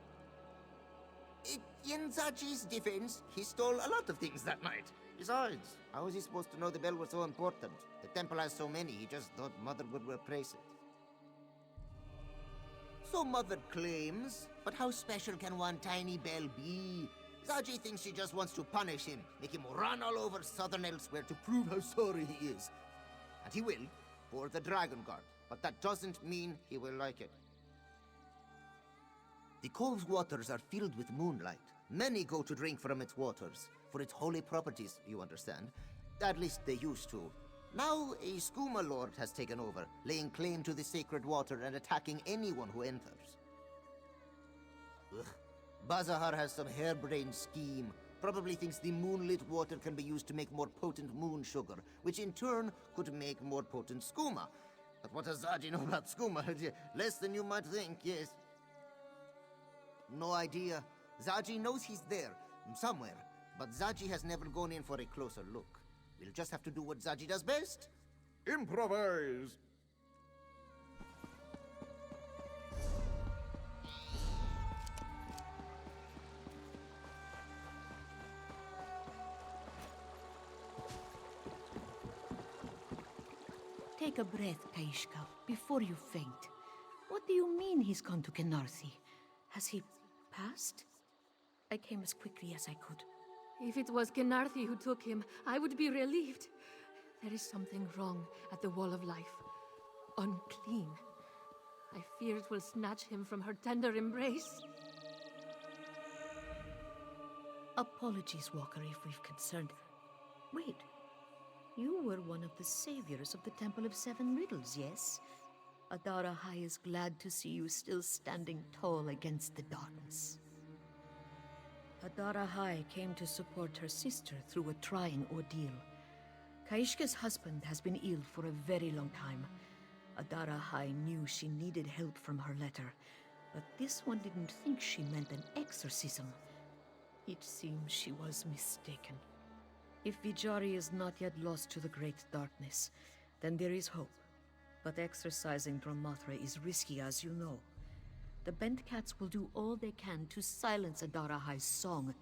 In Zaji's defense, he stole a lot of things that night. Besides, how was he supposed to know the bell was so important? The temple has so many, he just thought Mother would replace it. So Mother claims, but how special can one tiny bell be? Zaji thinks she just wants to punish him, make him run all over southern elsewhere to prove how sorry he is. And he will, for the Dragon Guard, but that doesn't mean he will like it. The cove's waters are filled with moonlight. Many go to drink from its waters, for its holy properties, you understand. At least they used to. Now a skooma lord has taken over, laying claim to the sacred water and attacking anyone who enters. Ugh. Bazahar has some harebrained scheme. Probably thinks the moonlit water can be used to make more potent moon sugar, which in turn could make more potent skooma. But what does Zaji know about skooma? Less than you might think, yes. No idea. Zaji knows he's there, somewhere, but Zaji has never gone in for a closer look. We'll just have to do what Zaji does best. Improvise!
Take a breath, Kaishka, before you faint. What do you mean he's gone to Kenarthi? Has he passed? I came as quickly as I could.
If it was Kenarthi who took him, I would be relieved. There is something wrong at the Wall of Life. Unclean. I fear it will snatch him from her tender embrace.
Apologies, Walker, if we've concerned... Wait. You were one of the saviors of the Temple of Seven Riddles, yes? Adara High is glad to see you still standing tall against the darkness. Adara High came to support her sister through a trying ordeal. Kaishka's husband has been ill for a very long time. Adara High knew she needed help from her letter, but this one didn't think she meant an exorcism. It seems she was mistaken. If Vijari is not yet lost to the Great Darkness, then there is hope. But exorcising Dramathra is risky, as you know. The Bent Cats will do all they can to silence Adara High's song,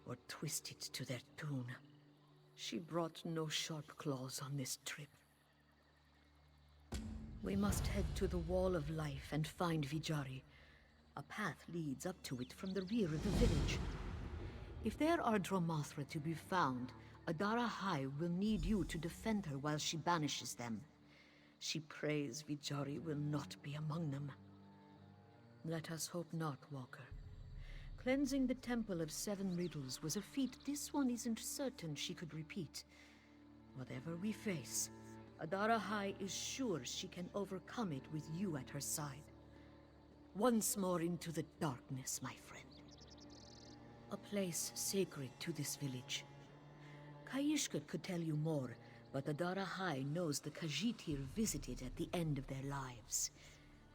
or twist it to their tune. She brought no sharp claws on this trip. We must head to the Wall of Life and find Vijari. A path leads up to it from the rear of the village. If there are Dramathra to be found, Adara High will need you to defend her while she banishes them. She prays Vijari will not be among them. Let us hope not, Walker. Cleansing the Temple of Seven Riddles was a feat this one isn't certain she could repeat. Whatever we face, Adara High is sure she can overcome it with you at her side. Once more into the darkness, my friend. A place sacred to this village. Kaishka could tell you more, but Adara High knows the Khajiit visited at the end of their lives.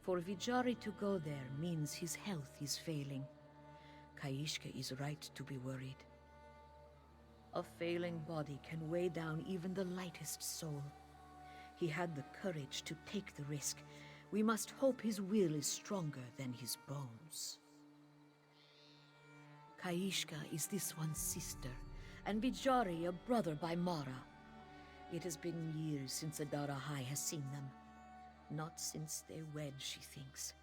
For Vijari to go there means his health is failing. Kaishka is right to be worried. A failing body can weigh down even the lightest soul. He had the courage to take the risk. We must hope his will is stronger than his bones. Kaishka is this one's sister, and Vijari a brother by Mara. It has been years since Adara High has seen them. Not since they wed, she thinks.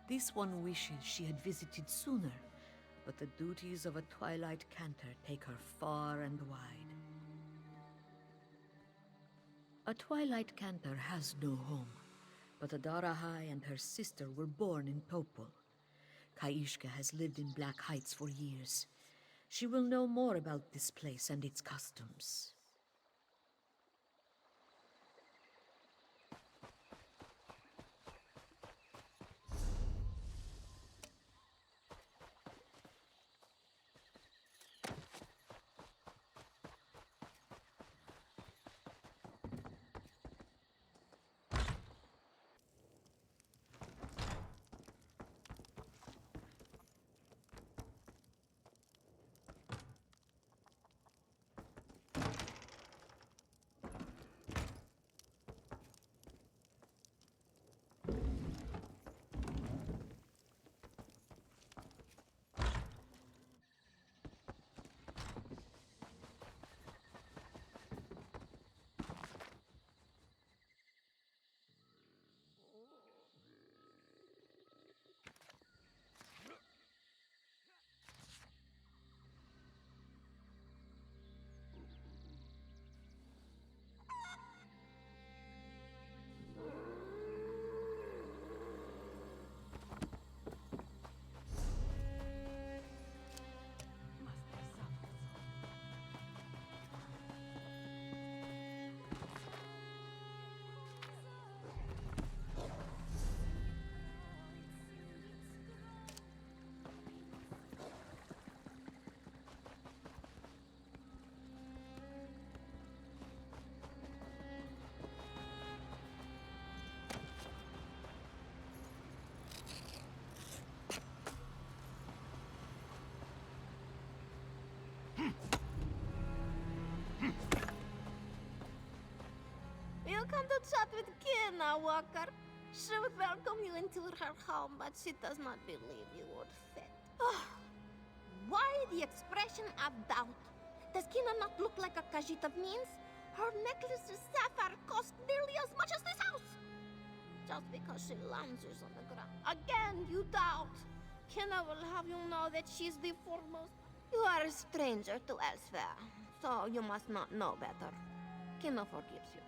This one wishes she had visited sooner, but the duties of a Twilight Cantor take her far and wide. A Twilight Cantor has no home, but Adara High and her sister were born in Topol. Kaishka has lived in Black Heights for years. She will know more about this place and its customs.
Welcome to chat with Kina, Walker. She would welcome you into her home, but she does not believe you would fit. Why the expression of doubt? Does Kina not look like a Khajiit of means? Her necklace's sapphire cost nearly as much as this house. Just because she lounges on the ground. Again, you doubt. Kina will have you know that she's the foremost. You are a stranger to elsewhere, so you must not know better. Kina forgives you.